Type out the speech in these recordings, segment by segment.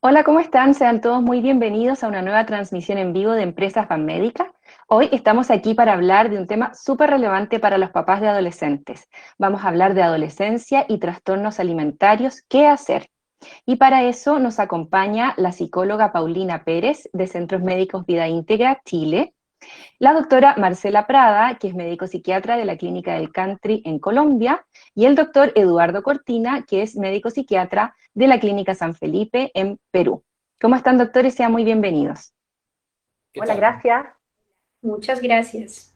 Hola, ¿cómo están? Sean todos muy bienvenidos a una nueva transmisión en vivo de Empresas Banmédica. Hoy estamos aquí para hablar de un tema súper relevante para los papás de adolescentes. Vamos a hablar de adolescencia y trastornos alimentarios, ¿qué hacer? Y para eso nos acompaña la psicóloga Paulina Pérez de Centros Médicos Vida Íntegra, Chile, la doctora Marcela Prada, que es médico psiquiatra de la Clínica del Country en Colombia, y el doctor Eduardo Cortina, que es médico psiquiatra de la Clínica San Felipe en Perú. ¿Cómo están, doctores? Sean muy bienvenidos. ¿Qué Hola, tal? gracias. Muchas gracias.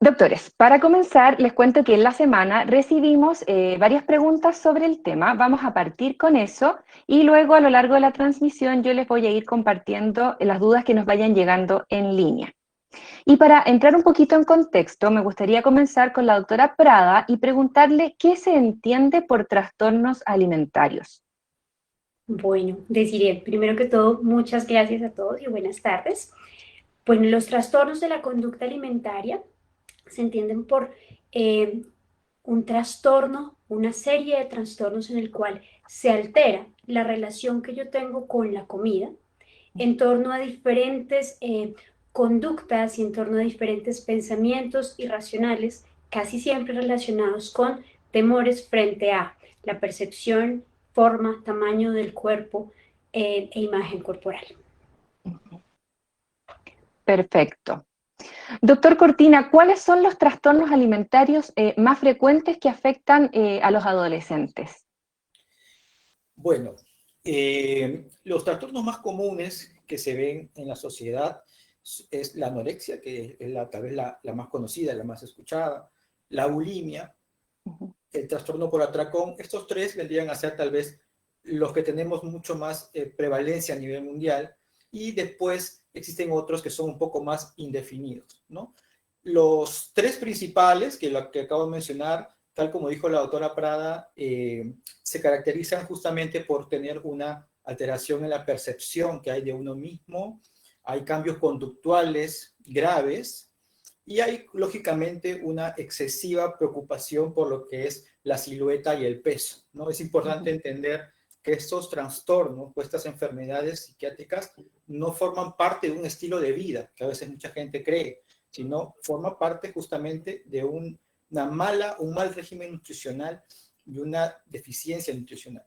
Doctores, para comenzar, les cuento que en la semana recibimos varias preguntas sobre el tema. Vamos a partir con eso y luego a lo largo de la transmisión yo les voy a ir compartiendo las dudas que nos vayan llegando en línea. Y para entrar un poquito en contexto, me gustaría comenzar con la doctora Prada y preguntarle qué se entiende por trastornos alimentarios. Bueno, deciré primero que todo, muchas gracias a todos y buenas tardes. Bueno, los trastornos de la conducta alimentaria se entienden por eh, un trastorno, una serie de trastornos en el cual se altera la relación que yo tengo con la comida en torno a diferentes conductas y en torno a diferentes pensamientos irracionales, casi siempre relacionados con temores frente a la percepción, forma, tamaño del cuerpo e imagen corporal. Perfecto. Doctor Cortina, ¿cuáles son los trastornos alimentarios más frecuentes que afectan a los adolescentes? Bueno, los trastornos más comunes que se ven en la sociedad es la anorexia, que es tal vez la más conocida, la más escuchada, la bulimia, el trastorno por atracón. Estos tres vendrían a ser tal vez los que tenemos mucho más prevalencia a nivel mundial, y después existen otros que son un poco más indefinidos, ¿no? Los tres principales, que lo que acabo de mencionar, tal como dijo la doctora Prada, se caracterizan justamente por tener una alteración en la percepción que hay de uno mismo, hay cambios conductuales graves, y hay, lógicamente, una excesiva preocupación por lo que es la silueta y el peso, ¿no? Es importante entender que estos trastornos o estas enfermedades psiquiátricas no forman parte de un estilo de vida, que a veces mucha gente cree, sino forma parte justamente de un mal régimen nutricional y una deficiencia nutricional.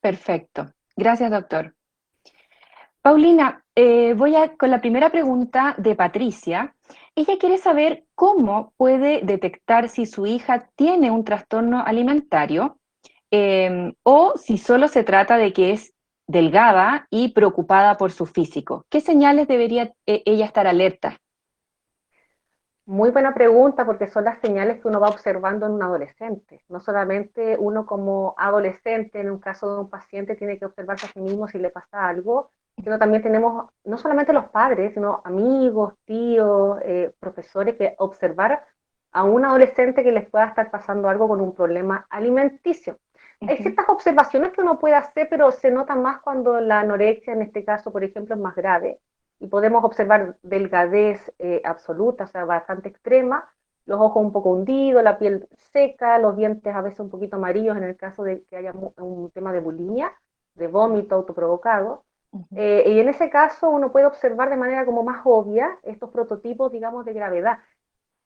Perfecto. Gracias, doctor. Paulina, con la primera pregunta de Patricia. Ella quiere saber cómo puede detectar si su hija tiene un trastorno alimentario o si solo se trata de que es delgada y preocupada por su físico. ¿Qué señales debería ella estar alerta? Muy buena pregunta porque son las señales que uno va observando en un adolescente. No solamente uno como adolescente, en un caso de un paciente, tiene que observarse a sí mismo si le pasa algo, sino también tenemos no solamente los padres, sino amigos, tíos, profesores, que observar a un adolescente que les pueda estar pasando algo con un problema alimenticio. Hay ciertas observaciones que uno puede hacer, pero se nota más cuando la anorexia, en este caso, por ejemplo, es más grave y podemos observar delgadez absoluta, o sea, bastante extrema, los ojos un poco hundidos, la piel seca, los dientes a veces un poquito amarillos en el caso de que haya un tema de bulimia, de vómito autoprovocado. Y en ese caso uno puede observar de manera como más obvia estos prototipos, digamos, de gravedad.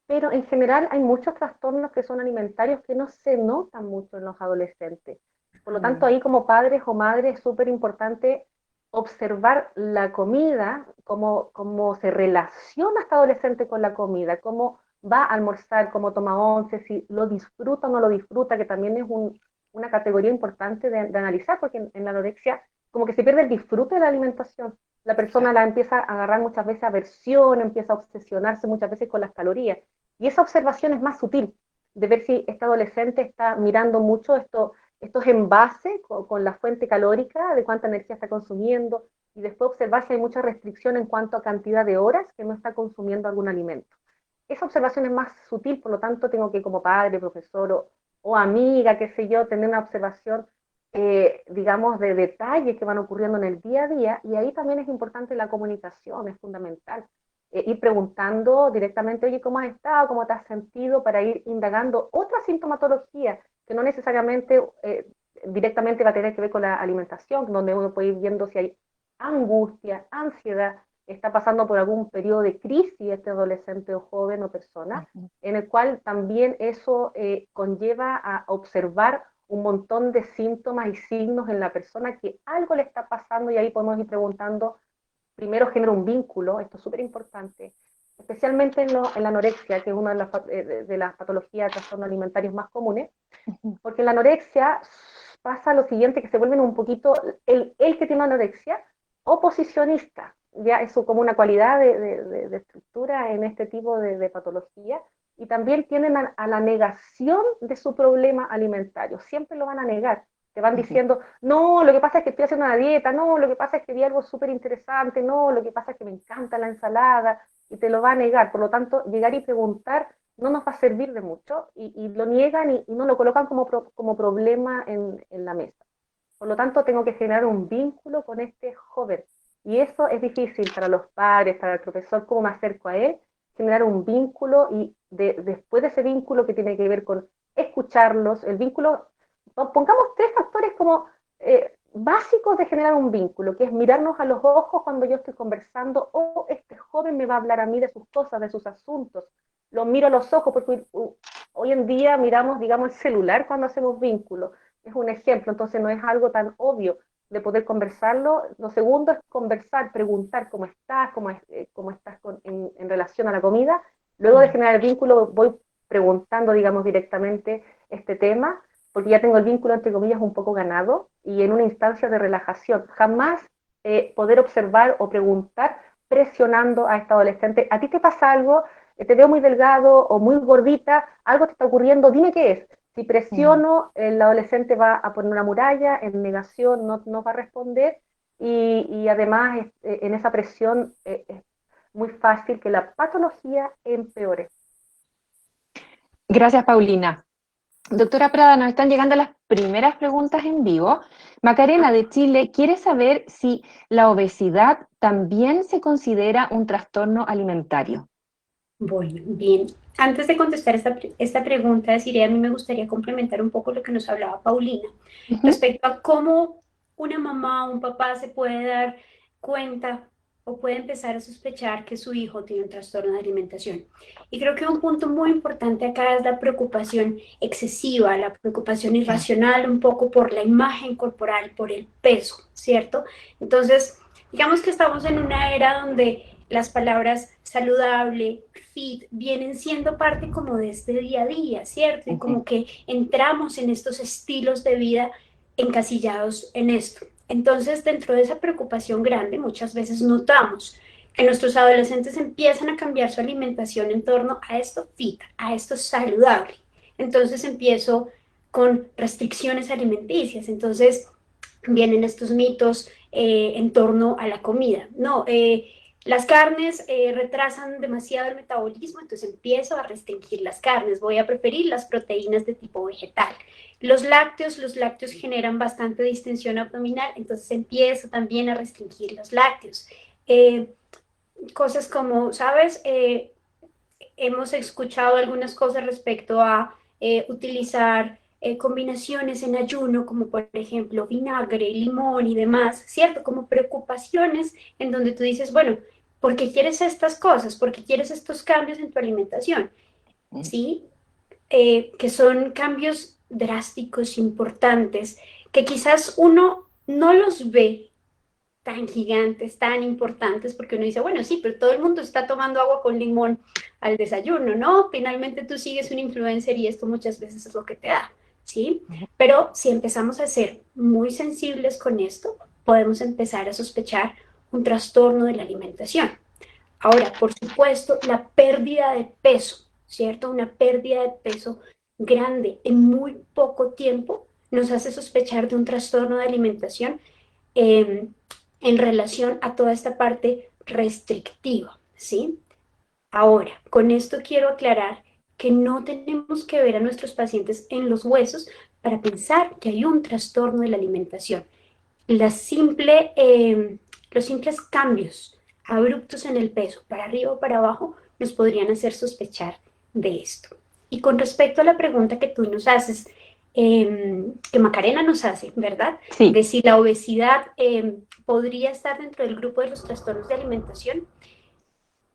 Pero en general hay muchos trastornos que son alimentarios que no se notan mucho en los adolescentes. Por lo tanto, ahí como padres o madres es súper importante observar la comida, cómo se relaciona este adolescente con la comida, cómo va a almorzar, cómo toma once, si lo disfruta o no lo disfruta, que también es una categoría importante de analizar, porque en la anorexia como que se pierde el disfrute de la alimentación. La persona la empieza a agarrar muchas veces aversión, empieza a obsesionarse muchas veces con las calorías. Y esa observación es más sutil, de ver si este adolescente está mirando mucho estos envases con la fuente calórica, de cuánta energía está consumiendo, y después observar si hay mucha restricción en cuanto a cantidad de horas que no está consumiendo algún alimento. Esa observación es más sutil, por lo tanto tengo que como padre, profesor o amiga, qué sé yo, tener una observación, digamos, de detalles que van ocurriendo en el día a día, y ahí también es importante la comunicación, es fundamental. Ir preguntando directamente, oye, ¿cómo has estado? ¿Cómo te has sentido? Para ir indagando otra sintomatología que no necesariamente directamente va a tener que ver con la alimentación, donde uno puede ir viendo si hay angustia, ansiedad, está pasando por algún periodo de crisis este adolescente o joven o persona, en el cual también eso conlleva a observar un montón de síntomas y signos en la persona que algo le está pasando, y ahí podemos ir preguntando. Primero genera un vínculo, esto es súper importante, especialmente en la anorexia, que es una de las patologías de trastornos alimentarios más comunes, porque en la anorexia pasa lo siguiente, que se vuelven un poquito, el que tiene anorexia, oposicionista, ya es como una cualidad de estructura en este tipo de patología, y también tienden a la negación de su problema alimentario, siempre lo van a negar, te van diciendo, no, lo que pasa es que estoy haciendo una dieta, no, lo que pasa es que vi algo súper interesante, no, lo que pasa es que me encanta la ensalada, y te lo va a negar. Por lo tanto, llegar y preguntar no nos va a servir de mucho, y lo niegan y no lo colocan como problema en la mesa. Por lo tanto, tengo que generar un vínculo con este joven, y eso es difícil para los padres, para el profesor, cómo me acerco a él, generar un vínculo, y después de ese vínculo que tiene que ver con escucharlos, el vínculo, pongamos 3 factores como básicos de generar un vínculo, que es mirarnos a los ojos cuando yo estoy conversando, o este joven me va a hablar a mí de sus cosas, de sus asuntos, lo miro a los ojos, porque hoy en día miramos, digamos, el celular cuando hacemos vínculos, es un ejemplo, entonces no es algo tan obvio de poder conversarlo. Lo segundo es conversar, preguntar cómo estás, cómo estás en relación a la comida. Luego de generar el vínculo voy preguntando, digamos, directamente este tema, porque ya tengo el vínculo, entre comillas, un poco ganado, y en una instancia de relajación. Jamás poder observar o preguntar presionando a esta adolescente. ¿A ti te pasa algo? ¿Te veo muy delgado o muy gordita? ¿Algo te está ocurriendo? Dime qué es. Si presiono, el adolescente va a poner una muralla, en negación no va a responder, y además en esa presión es muy fácil que la patología empeore. Gracias, Paulina. Doctora Prada, nos están llegando las primeras preguntas en vivo. Macarena de Chile quiere saber si la obesidad también se considera un trastorno alimentario. Bueno, bien. Antes de contestar esta pregunta, Desiree, a mí me gustaría complementar un poco lo que nos hablaba Paulina respecto a cómo una mamá o un papá se puede dar cuenta o puede empezar a sospechar que su hijo tiene un trastorno de alimentación. Y creo que un punto muy importante acá es la preocupación excesiva, la preocupación irracional un poco por la imagen corporal, por el peso, ¿cierto? Entonces, digamos que estamos en una era donde las palabras saludable, fit, vienen siendo parte como de este día a día, ¿cierto? Y como que entramos en estos estilos de vida encasillados en esto. Entonces, dentro de esa preocupación grande, muchas veces notamos que nuestros adolescentes empiezan a cambiar su alimentación en torno a esto fit, a esto saludable. Entonces empiezo con restricciones alimenticias. Entonces vienen estos mitos en torno a la comida. No, las carnes retrasan demasiado el metabolismo, entonces empiezo a restringir las carnes, voy a preferir las proteínas de tipo vegetal. Los lácteos generan bastante distensión abdominal, entonces empiezo también a restringir los lácteos. Cosas como, ¿sabes? Hemos escuchado algunas cosas respecto a utilizar combinaciones en ayuno, como por ejemplo vinagre, limón y demás, ¿cierto? Como preocupaciones en donde tú dices, bueno, ¿por qué quieres estas cosas? ¿Por qué quieres estos cambios en tu alimentación? ¿Sí? Que son cambios drásticos, importantes, que quizás uno no los ve tan gigantes, tan importantes, porque uno dice, bueno, sí, pero todo el mundo está tomando agua con limón al desayuno, ¿no? Finalmente tú sigues un influencer y esto muchas veces es lo que te da, ¿sí? Pero si empezamos a ser muy sensibles con esto, podemos empezar a sospechar un trastorno de la alimentación. Ahora, por supuesto, la pérdida de peso, ¿cierto? Una pérdida de peso grande en muy poco tiempo nos hace sospechar de un trastorno de alimentación en relación a toda esta parte restrictiva, ¿sí? Ahora, con esto quiero aclarar que no tenemos que ver a nuestros pacientes en los huesos para pensar que hay un trastorno de la alimentación. Los simples cambios abruptos en el peso, para arriba o para abajo, nos podrían hacer sospechar de esto. Y con respecto a la pregunta que tú nos haces, que Macarena nos hace, ¿verdad? Sí. De si la obesidad podría estar dentro del grupo de los trastornos de alimentación.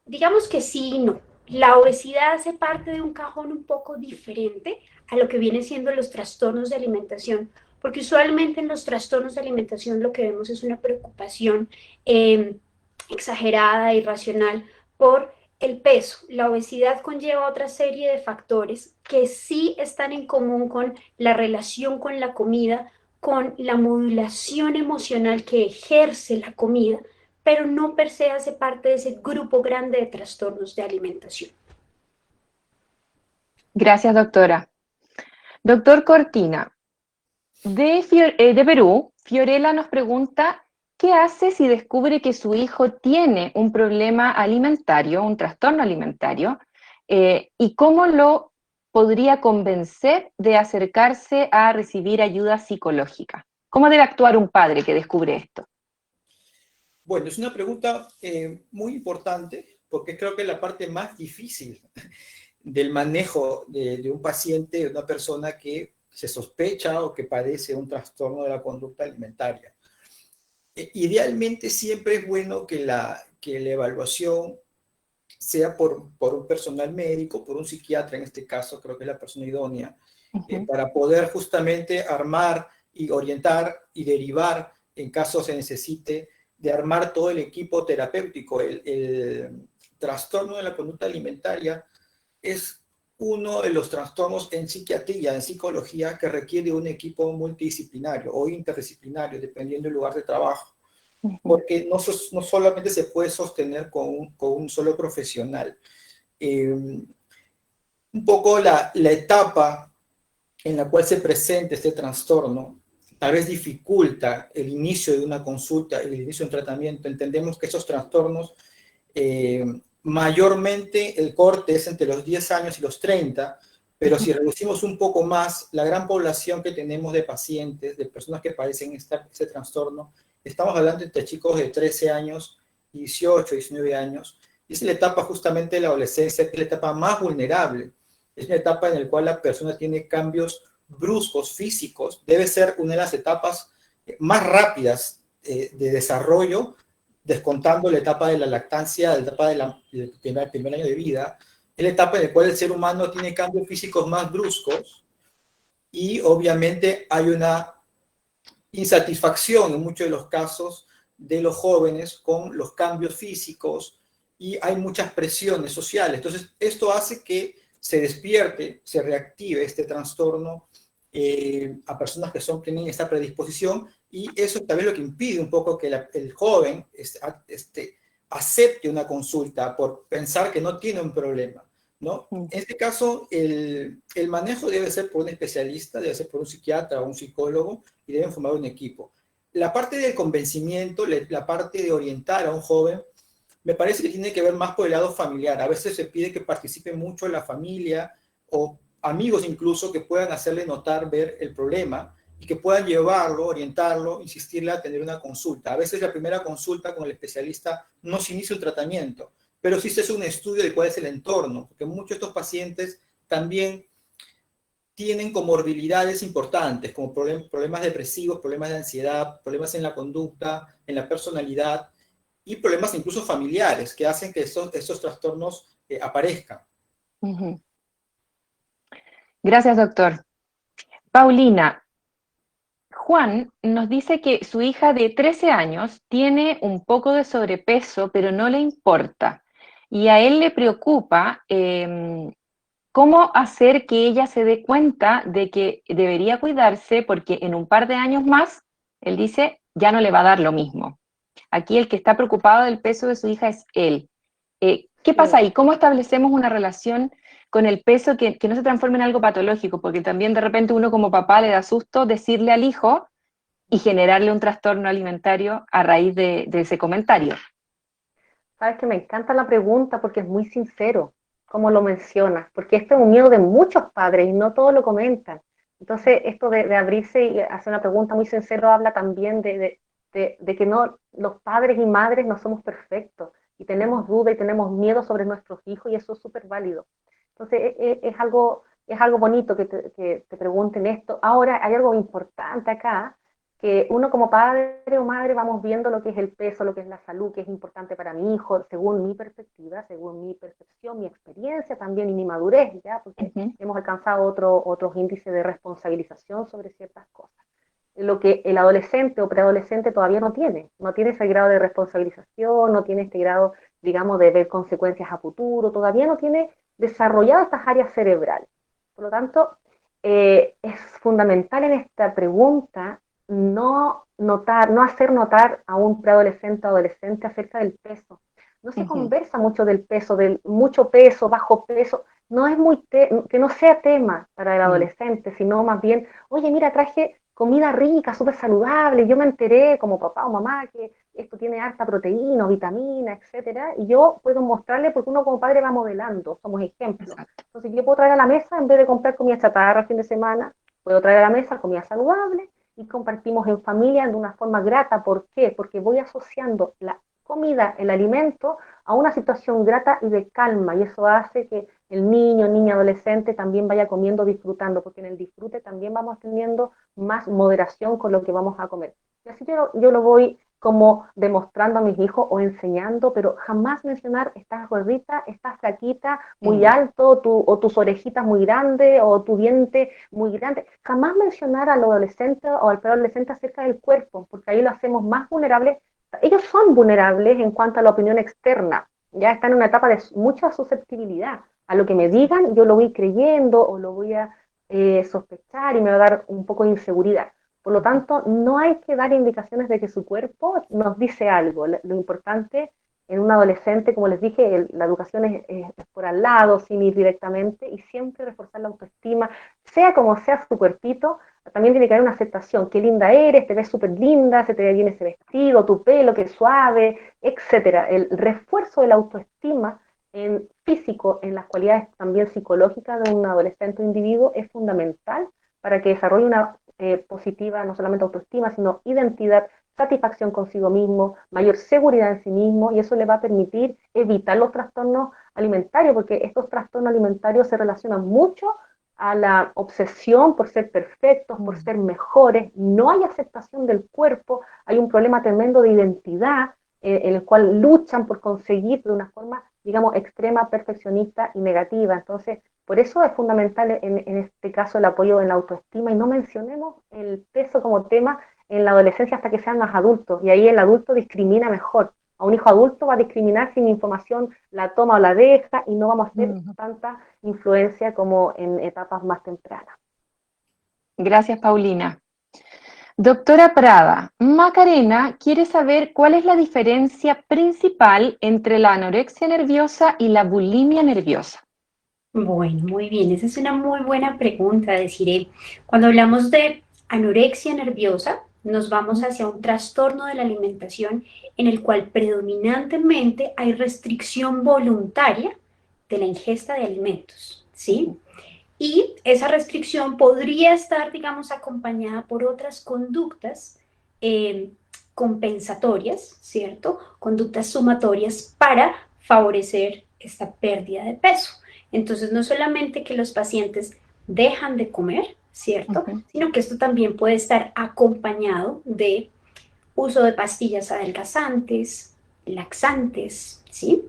Digamos que sí y no. La obesidad hace parte de un cajón un poco diferente a lo que vienen siendo los trastornos de alimentación, porque usualmente en los trastornos de alimentación lo que vemos es una preocupación exagerada, irracional por el peso. La obesidad conlleva otra serie de factores que sí están en común con la relación con la comida, con la modulación emocional que ejerce la comida, pero no per se hace parte de ese grupo grande de trastornos de alimentación. Gracias, doctora. Doctor Cortina, de Perú, Fiorella nos pregunta, ¿qué hace si descubre que su hijo tiene un problema alimentario, un trastorno alimentario, y cómo lo podría convencer de acercarse a recibir ayuda psicológica? ¿Cómo debe actuar un padre que descubre esto? Bueno, es una pregunta muy importante porque creo que es la parte más difícil del manejo de un paciente, de una persona que se sospecha o que padece un trastorno de la conducta alimentaria. Idealmente siempre es bueno que la evaluación sea por un personal médico, por un psiquiatra, en este caso creo que es la persona idónea, para poder justamente armar y orientar y derivar en caso se necesite de armar todo el equipo terapéutico. El trastorno de la conducta alimentaria es uno de los trastornos en psiquiatría, en psicología, que requiere un equipo multidisciplinario o interdisciplinario, dependiendo del lugar de trabajo, porque no solamente se puede sostener con un solo profesional. Un poco la etapa en la cual se presenta este trastorno tal vez dificulta el inicio de una consulta, el inicio de un tratamiento. Entendemos que esos trastornos, mayormente el corte es entre los 10 años y los 30, pero si reducimos un poco más, la gran población que tenemos de pacientes, de personas que padecen este trastorno, estamos hablando entre chicos de 13 años, 18, 19 años, y es la etapa justamente de la adolescencia, que es la etapa más vulnerable. Es una etapa en la cual la persona tiene cambios bruscos físicos, debe ser una de las etapas más rápidas de desarrollo, descontando la etapa de la lactancia, la etapa del primer año de vida, es la etapa en la cual el ser humano tiene cambios físicos más bruscos y obviamente hay una insatisfacción en muchos de los casos de los jóvenes con los cambios físicos y hay muchas presiones sociales. Entonces, esto hace que se despierte, se reactive este trastorno a personas que tienen esta predisposición y eso tal vez lo que impide un poco que el joven acepte una consulta por pensar que no tiene un problema, ¿no? En este caso, el manejo debe ser por un especialista, debe ser por un psiquiatra o un psicólogo y deben formar un equipo. La parte del convencimiento, la parte de orientar a un joven, me parece que tiene que ver más por el lado familiar. A veces se pide que participe mucho la familia o amigos incluso que puedan hacerle notar, ver el problema y que puedan llevarlo, orientarlo, insistirle a tener una consulta. A veces la primera consulta con el especialista no se inicia un tratamiento, pero sí se hace un estudio de cuál es el entorno, porque muchos de estos pacientes también tienen comorbilidades importantes, como problemas depresivos, problemas de ansiedad, problemas en la conducta, en la personalidad, y problemas incluso familiares que hacen que estos trastornos aparezcan. Gracias, doctor. Paulina, Juan nos dice que su hija de 13 años tiene un poco de sobrepeso, pero no le importa. Y a él le preocupa cómo hacer que ella se dé cuenta de que debería cuidarse porque en un par de años más, él dice, ya no le va a dar lo mismo. Aquí el que está preocupado del peso de su hija es él. ¿Qué pasa ahí? ¿Cómo establecemos una relación con el peso que no se transforme en algo patológico? Porque también de repente uno como papá le da susto decirle al hijo y generarle un trastorno alimentario a raíz de ese comentario. Sabes que me encanta la pregunta porque es muy sincero, como lo mencionas, porque este es un miedo de muchos padres y no todos lo comentan. Entonces, esto de abrirse y hacer una pregunta muy sincera habla también de que no, los padres y madres no somos perfectos y tenemos dudas y tenemos miedo sobre nuestros hijos y eso es súper válido. Entonces, es algo es algo bonito que te pregunten esto. Ahora, hay algo importante acá, que uno como padre o madre vamos viendo lo que es el peso, lo que es la salud, que es importante para mi hijo, según mi perspectiva, según mi percepción, mi experiencia también y mi madurez, ¿ya? Porque hemos alcanzado otros índices de responsabilización sobre ciertas cosas. Lo que el adolescente o preadolescente todavía no tiene ese grado de responsabilización, no tiene este grado, digamos, de ver consecuencias a futuro, todavía no tiene desarrolladas estas áreas cerebrales. Por lo tanto, es fundamental en esta pregunta no hacer notar a un preadolescente o adolescente acerca del peso. No se conversa mucho del peso, del mucho peso, bajo peso. No es que no sea tema para el adolescente, sino más bien, oye, mira, traje comida rica, súper saludable, yo me enteré como papá o mamá que esto tiene harta proteína, vitamina, etcétera, y yo puedo mostrarle porque uno como padre va modelando, somos ejemplos. Exacto. Entonces yo puedo traer a la mesa, en vez de comprar comida chatarra el fin de semana, puedo traer a la mesa comida saludable y compartimos en familia de una forma grata. ¿Por qué? Porque voy asociando la comida, el alimento, a una situación grata y de calma, y eso hace que el niño, niña, adolescente también vaya comiendo, disfrutando, porque en el disfrute también vamos teniendo más moderación con lo que vamos a comer. Y así yo lo voy como demostrando a mis hijos o enseñando, pero jamás mencionar, estás gordita, estás flaquita, muy alto, o tus orejitas muy grandes, o tu diente muy grande. Jamás mencionar al adolescente o al preadolescente acerca del cuerpo, porque ahí lo hacemos más vulnerable. Ellos son vulnerables en cuanto a la opinión externa, ya están en una etapa de mucha susceptibilidad. A lo que me digan, yo lo voy creyendo o lo voy a sospechar y me va a dar un poco de inseguridad. Por lo tanto, no hay que dar indicaciones de que su cuerpo nos dice algo. Lo importante en un adolescente, como les dije, la educación es por al lado, sin ir directamente, y siempre reforzar la autoestima, sea como sea su cuerpito. También tiene que haber una aceptación. Qué linda eres, te ves súper linda, se te ve bien ese vestido, tu pelo, qué suave, etcétera. El refuerzo de la autoestima en físico, en las cualidades también psicológicas de un adolescente o individuo es fundamental para que desarrolle una positiva, no solamente autoestima, sino identidad, satisfacción consigo mismo, mayor seguridad en sí mismo, y eso le va a permitir evitar los trastornos alimentarios, porque estos trastornos alimentarios se relacionan mucho a la obsesión por ser perfectos, por ser mejores. No hay aceptación del cuerpo, hay un problema tremendo de identidad en el cual luchan por conseguir de una forma, digamos, extrema, perfeccionista y negativa. Entonces, por eso es fundamental en este caso el apoyo en la autoestima, y no mencionemos el peso como tema en la adolescencia hasta que sean más adultos, y ahí el adulto discrimina mejor. A un hijo adulto va a discriminar si mi información la toma o la deja, y no vamos a hacer tanta influencia como en etapas más tempranas. Gracias, Paulina. Doctora Prada, Macarena quiere saber cuál es la diferencia principal entre la anorexia nerviosa y la bulimia nerviosa. Bueno, muy bien, esa es una muy buena pregunta, Desiree. Cuando hablamos de anorexia nerviosa, nos vamos hacia un trastorno de la alimentación en el cual predominantemente hay restricción voluntaria de la ingesta de alimentos, ¿sí? Y esa restricción podría estar, digamos, acompañada por otras conductas compensatorias, ¿cierto? Conductas sumatorias para favorecer esta pérdida de peso. Entonces, no solamente que los pacientes dejan de comer, ¿cierto? Sino que esto también puede estar acompañado de uso de pastillas adelgazantes, laxantes, ¿sí?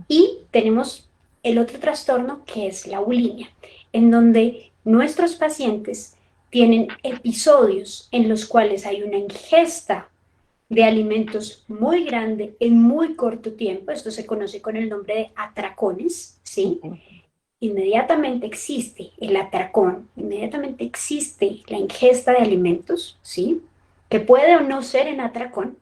Y tenemos el otro trastorno que es la bulimia, en donde nuestros pacientes tienen episodios en los cuales hay una ingesta de alimentos muy grande en muy corto tiempo. Esto se conoce con el nombre de atracones, ¿sí? Inmediatamente existe el atracón, inmediatamente existe la ingesta de alimentos, ¿sí? Que puede o no ser en atracón.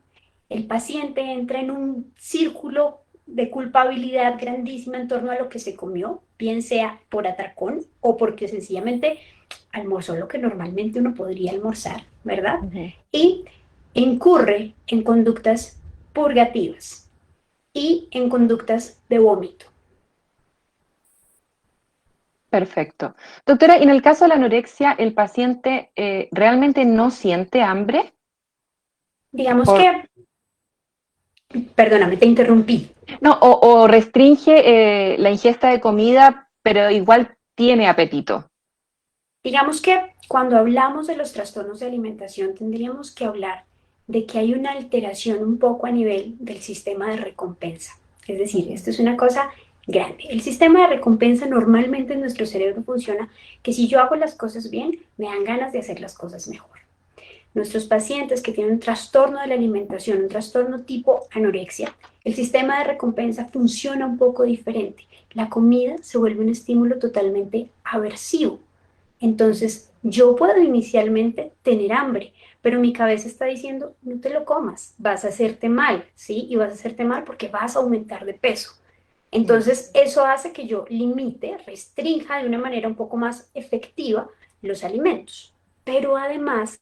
El paciente entra en un círculo de culpabilidad grandísima en torno a lo que se comió, bien sea por atracón o porque sencillamente almorzó lo que normalmente uno podría almorzar, ¿verdad? Y incurre en conductas purgativas y en conductas de vómito. Perfecto. Doctora, en el caso de la anorexia, ¿el paciente realmente no siente hambre? Digamos que, perdóname, te interrumpí. No, o restringe la ingesta de comida, pero igual tiene apetito? Digamos que cuando hablamos de los trastornos de alimentación tendríamos que hablar de que hay una alteración un poco a nivel del sistema de recompensa. Es decir, esto es una cosa grande. El sistema de recompensa normalmente en nuestro cerebro funciona que si yo hago las cosas bien, me dan ganas de hacer las cosas mejor. Nuestros pacientes que tienen un trastorno de la alimentación, un trastorno tipo anorexia, el sistema de recompensa funciona un poco diferente. La comida se vuelve un estímulo totalmente aversivo. Entonces, yo puedo inicialmente tener hambre, pero mi cabeza está diciendo, no te lo comas, vas a hacerte mal, ¿sí? Y vas a hacerte mal porque vas a aumentar de peso. Entonces, eso hace que yo limite, restrinja de una manera un poco más efectiva los alimentos. Pero además,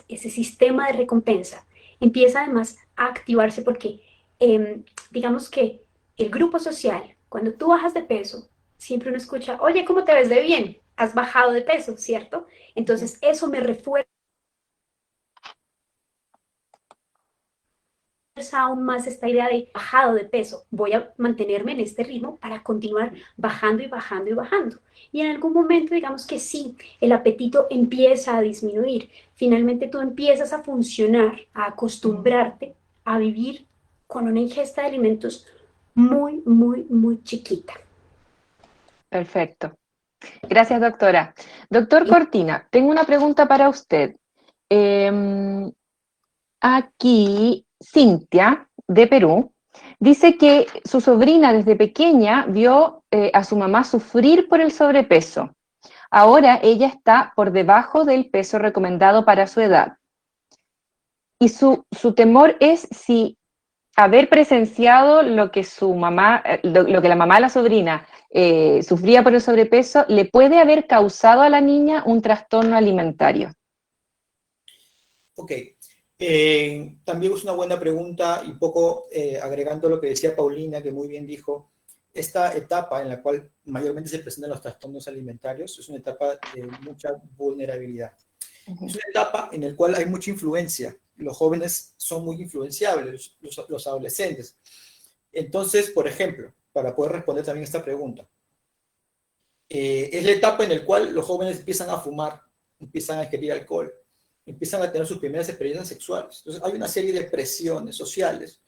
ese sistema de recompensa empieza además a activarse porque digamos que el grupo social, cuando tú bajas de peso, siempre uno escucha, oye, ¿cómo te ves de bien? Has bajado de peso, ¿cierto? Entonces eso me refuerza aún más esta idea de bajado de peso, voy a mantenerme en este ritmo para continuar bajando y bajando y bajando. Y en algún momento, digamos que sí, el apetito empieza a disminuir. Finalmente tú empiezas a funcionar, a acostumbrarte a vivir con una ingesta de alimentos muy, muy, muy chiquita. Perfecto. Gracias, doctora. Doctor Cortina, tengo una pregunta para usted. Em, Aquí, Cintia, de Perú, dice que su sobrina desde pequeña vio a su mamá sufrir por el sobrepeso. Ahora ella está por debajo del peso recomendado para su edad. Y su temor es si haber presenciado lo que su mamá, lo que la mamá de la sobrina sufría por el sobrepeso, le puede haber causado a la niña un trastorno alimentario. Ok. También es una buena pregunta y un poco agregando lo que decía Paulina, que muy bien dijo, esta etapa en la cual mayormente se presentan los trastornos alimentarios es una etapa de mucha vulnerabilidad. Es una etapa en la cual hay mucha influencia. Los jóvenes son muy influenciables, los adolescentes. Entonces, por ejemplo, para poder responder también esta pregunta, es la etapa en la cual los jóvenes empiezan a fumar, empiezan a ingerir alcohol, empiezan a tener sus primeras experiencias sexuales. Entonces, hay una serie de presiones sociales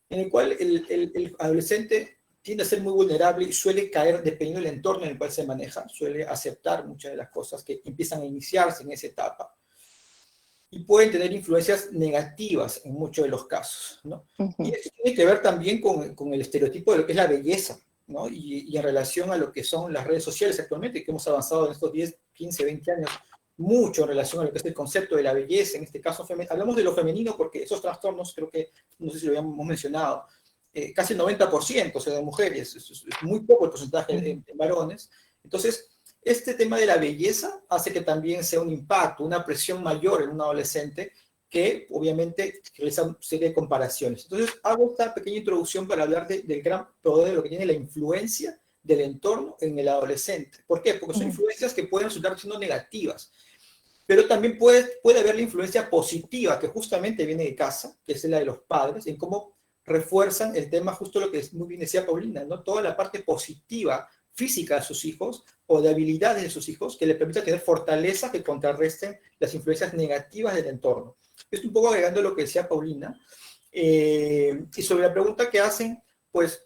en el cual el adolescente tiende a ser muy vulnerable y suele caer, dependiendo del entorno en el cual se maneja, suele aceptar muchas de las cosas que empiezan a iniciarse en esa etapa y pueden tener influencias negativas en muchos de los casos, ¿no? Y eso tiene que ver también con el estereotipo de lo que es la belleza, ¿no? Y en relación a lo que son las redes sociales actualmente, que hemos avanzado en estos 10, 15, 20 años mucho en relación a lo que es el concepto de la belleza, en este caso hablamos de lo femenino porque esos trastornos, creo que, no sé si lo habíamos mencionado, casi el 90%, o sea, de mujeres, es muy poco el porcentaje en varones. Entonces, este tema de la belleza hace que también sea un impacto, una presión mayor en un adolescente que obviamente realiza una serie de comparaciones. Entonces, hago esta pequeña introducción para hablar del gran poder de lo que tiene la influencia del entorno en el adolescente. ¿Por qué? Porque son influencias que pueden resultar siendo negativas, pero también puede haber la influencia positiva que justamente viene de casa, que es la de los padres, en cómo refuerzan el tema, justo lo que muy bien decía Paulina, ¿no? Toda la parte positiva física de sus hijos o de habilidades de sus hijos que le permita tener fortalezas que contrarresten las influencias negativas del entorno. Esto un poco agregando lo que decía Paulina. Y sobre la pregunta que hacen, pues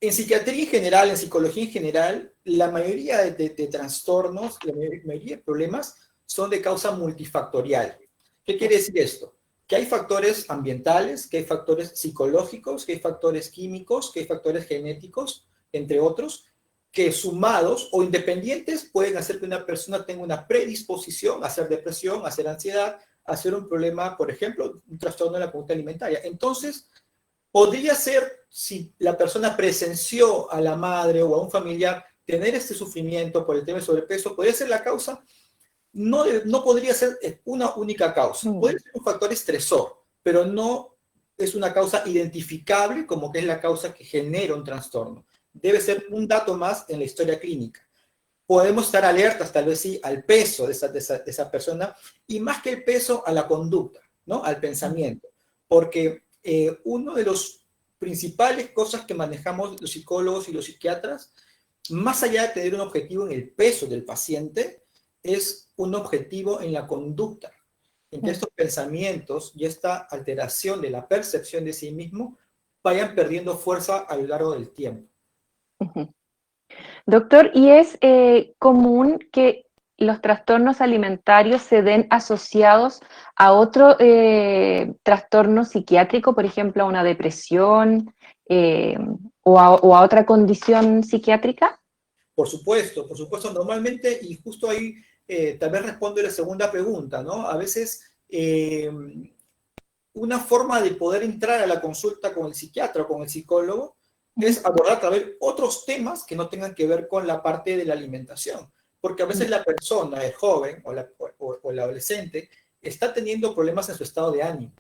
en psiquiatría en general, en psicología en general, la mayoría de trastornos, la mayoría de problemas son de causa multifactorial. ¿Qué quiere decir esto? Que hay factores ambientales, que hay factores psicológicos, que hay factores químicos, que hay factores genéticos, entre otros, que sumados o independientes pueden hacer que una persona tenga una predisposición a hacer depresión, a hacer ansiedad, a hacer un problema, por ejemplo, un trastorno de la conducta alimentaria. Entonces, podría ser, si la persona presenció a la madre o a un familiar tener este sufrimiento por el tema del sobrepeso, podría ser la causa, no podría ser una única causa. Puede ser un factor estresor, pero no es una causa identificable como que es la causa que genera un trastorno. Debe ser un dato más en la historia clínica. Podemos estar alertas, tal vez sí, al peso de esa persona y más que el peso, a la conducta, ¿no? Al pensamiento. Porque uno de los principales cosas que manejamos los psicólogos y los psiquiatras, más allá de tener un objetivo en el peso del paciente, es un objetivo en la conducta, en que estos pensamientos y esta alteración de la percepción de sí mismo vayan perdiendo fuerza a lo largo del tiempo. Ujú. Doctor, ¿y es común que los trastornos alimentarios se den asociados a otro trastorno psiquiátrico, por ejemplo, a una depresión eh, o a otra condición psiquiátrica? Por supuesto, normalmente, y justo ahí tal vez respondo la segunda pregunta, ¿no? A veces una forma de poder entrar a la consulta con el psiquiatra o con el psicólogo es abordar tal vez otros temas que no tengan que ver con la parte de la alimentación. Porque a veces la persona, el joven o el adolescente, está teniendo problemas en su estado de ánimo,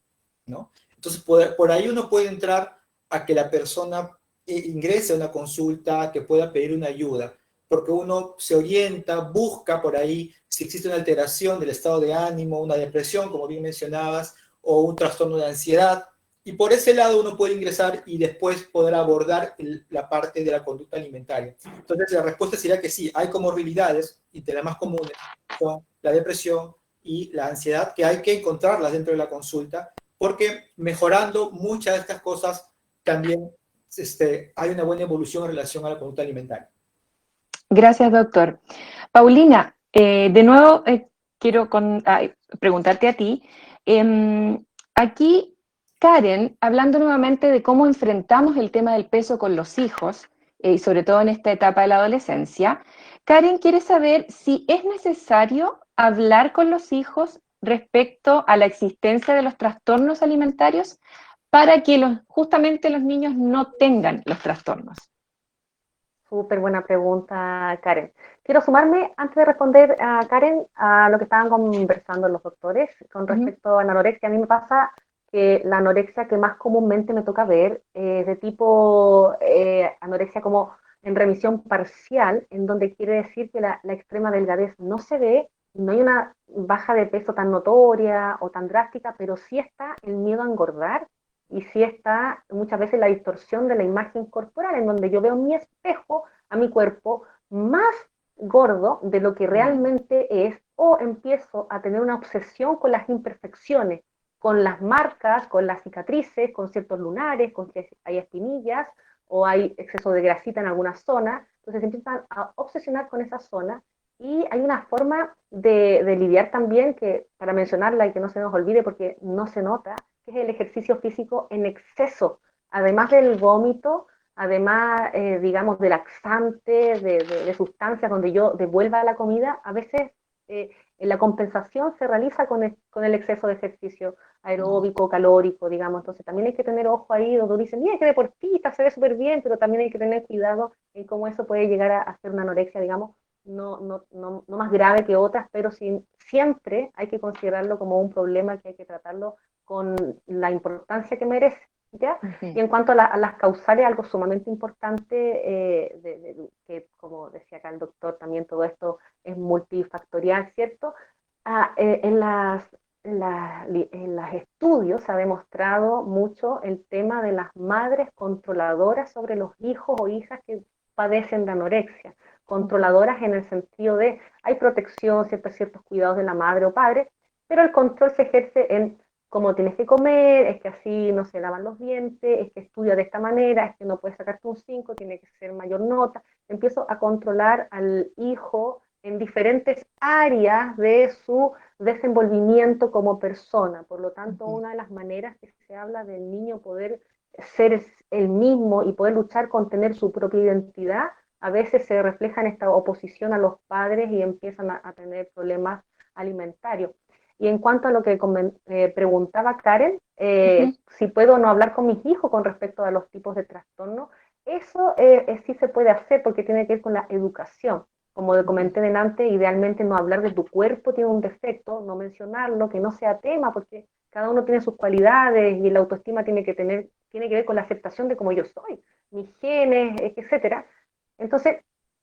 ¿no? Entonces, por ahí uno puede entrar a que la persona ingrese a una consulta, que pueda pedir una ayuda, porque uno se orienta, busca por ahí si existe una alteración del estado de ánimo, una depresión, como bien mencionabas, o un trastorno de ansiedad, y por ese lado uno puede ingresar y después poder abordar la parte de la conducta alimentaria. Entonces la respuesta sería que sí, hay comorbilidades, y de las más comunes son la depresión y la ansiedad, que hay que encontrarlas dentro de la consulta, porque mejorando muchas de estas cosas también hay una buena evolución en relación a la conducta alimentaria. Gracias, doctor. Paulina, de nuevo quiero preguntarte a ti. Aquí, Karen, hablando nuevamente de cómo enfrentamos el tema del peso con los hijos, y sobre todo en esta etapa de la adolescencia, Karen quiere saber si es necesario hablar con los hijos respecto a la existencia de los trastornos alimentarios para que justamente los niños no tengan los trastornos. Súper buena pregunta, Karen. Quiero sumarme, antes de responder a Karen, a lo que estaban conversando los doctores con respecto a la anorexia. A mí me pasa que la anorexia que más comúnmente me toca ver es de tipo anorexia como en remisión parcial, en donde quiere decir que la extrema delgadez no se ve, no hay una baja de peso tan notoria o tan drástica, pero sí está el miedo a engordar y sí está muchas veces la distorsión de la imagen corporal, en donde yo veo en mi espejo a mi cuerpo más gordo de lo que realmente es, o empiezo a tener una obsesión con las imperfecciones, con las marcas, con las cicatrices, con ciertos lunares, con que hay espinillas o hay exceso de grasita en alguna zona, entonces empiezan a obsesionar con esa zona. Y hay una forma de lidiar también, que para mencionarla y que no se nos olvide porque no se nota, que es el ejercicio físico en exceso, además del vómito, además, digamos, de laxante, de sustancias donde yo devuelva la comida. A veces la compensación se realiza con el exceso de ejercicio aeróbico, calórico, digamos. Entonces también hay que tener ojo ahí, donde uno dice, mira, qué deportista, se ve súper bien, pero también hay que tener cuidado en cómo eso puede llegar a ser una anorexia, digamos, no más grave que otras, pero siempre hay que considerarlo como un problema que hay que tratarlo con la importancia que merece, ¿ya? Y en cuanto a las causales, algo sumamente importante, que como decía acá el doctor, también todo esto es multifactorial, ¿cierto? En los estudios se ha demostrado mucho el tema de las madres controladoras sobre los hijos o hijas que padecen de anorexia, controladoras en el sentido de hay protección, ciertos cuidados de la madre o padre, pero el control se ejerce en cómo tienes que comer, es que así no se lavan los dientes, es que estudia de esta manera, es que no puedes sacarte un 5, tiene que ser mayor nota. Empiezo a controlar al hijo en diferentes áreas de su desenvolvimiento como persona. Por lo tanto, una de las maneras que se habla del niño poder ser el mismo y poder luchar con tener su propia identidad, a veces se refleja en esta oposición a los padres y empiezan a tener problemas alimentarios. Y en cuanto a lo que preguntaba Karen, si puedo o no hablar con mis hijos con respecto a los tipos de trastorno, eso sí se puede hacer porque tiene que ver con la educación. Como comenté delante, idealmente no hablar de tu cuerpo tiene un defecto, no mencionarlo, que no sea tema, porque cada uno tiene sus cualidades y la autoestima tiene que ver con la aceptación de cómo yo soy, mis genes, etcétera. Entonces,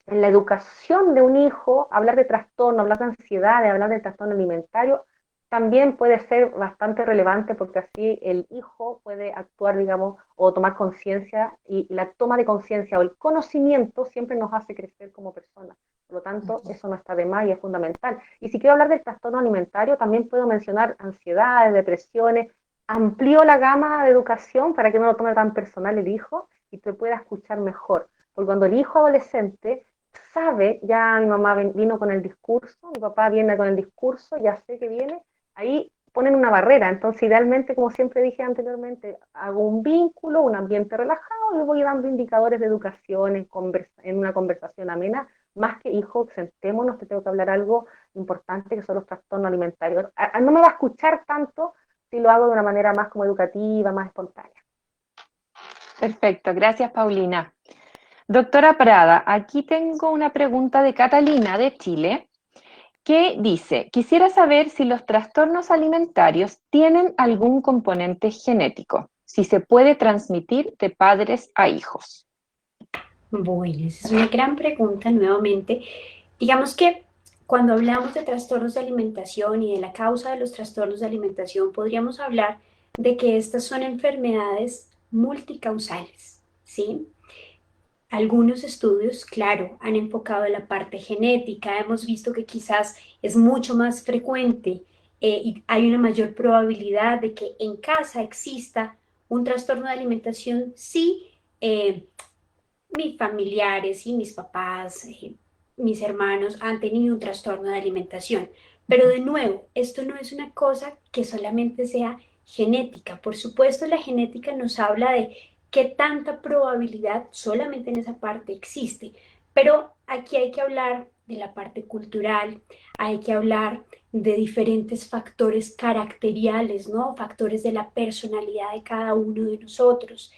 en la educación de un hijo, hablar de trastorno, hablar de ansiedad, hablar de trastorno alimentario, también puede ser bastante relevante porque así el hijo puede actuar, digamos, o tomar conciencia, y la toma de conciencia o el conocimiento siempre nos hace crecer como personas. Por lo tanto, eso no está de más y es fundamental. Y si quiero hablar del trastorno alimentario, también puedo mencionar ansiedades, depresiones. Amplío la gama de educación para que no lo tome tan personal el hijo y te pueda escuchar mejor. Porque cuando el hijo adolescente sabe, ya mi mamá vino con el discurso, mi papá viene con el discurso, ya sé que viene, ahí ponen una barrera. Entonces, idealmente, como siempre dije anteriormente, hago un vínculo, un ambiente relajado y voy dando indicadores de educación en una conversación amena, más que, hijo, sentémonos, te tengo que hablar algo importante que son los trastornos alimentarios. No me va a escuchar tanto si lo hago de una manera más como educativa, más espontánea. Perfecto, gracias Paulina. Doctora Prada, aquí tengo una pregunta de Catalina de Chile que dice, quisiera saber si los trastornos alimentarios tienen algún componente genético, si se puede transmitir de padres a hijos. Bueno, esa es una gran pregunta nuevamente. Digamos que cuando hablamos de trastornos de alimentación y de la causa de los trastornos de alimentación, podríamos hablar de que estas son enfermedades multicausales, ¿sí? Algunos estudios, claro, han enfocado en la parte genética. Hemos visto que quizás es mucho más frecuente y hay una mayor probabilidad de que en casa exista un trastorno de alimentación si mis familiares y mis papás, mis hermanos han tenido un trastorno de alimentación. Pero de nuevo, esto no es una cosa que solamente sea genética. Por supuesto, la genética nos habla de qué tanta probabilidad solamente en esa parte existe. Pero aquí hay que hablar de la parte cultural, hay que hablar de diferentes factores caracteriales, ¿no? Factores de la personalidad de cada uno de nosotros.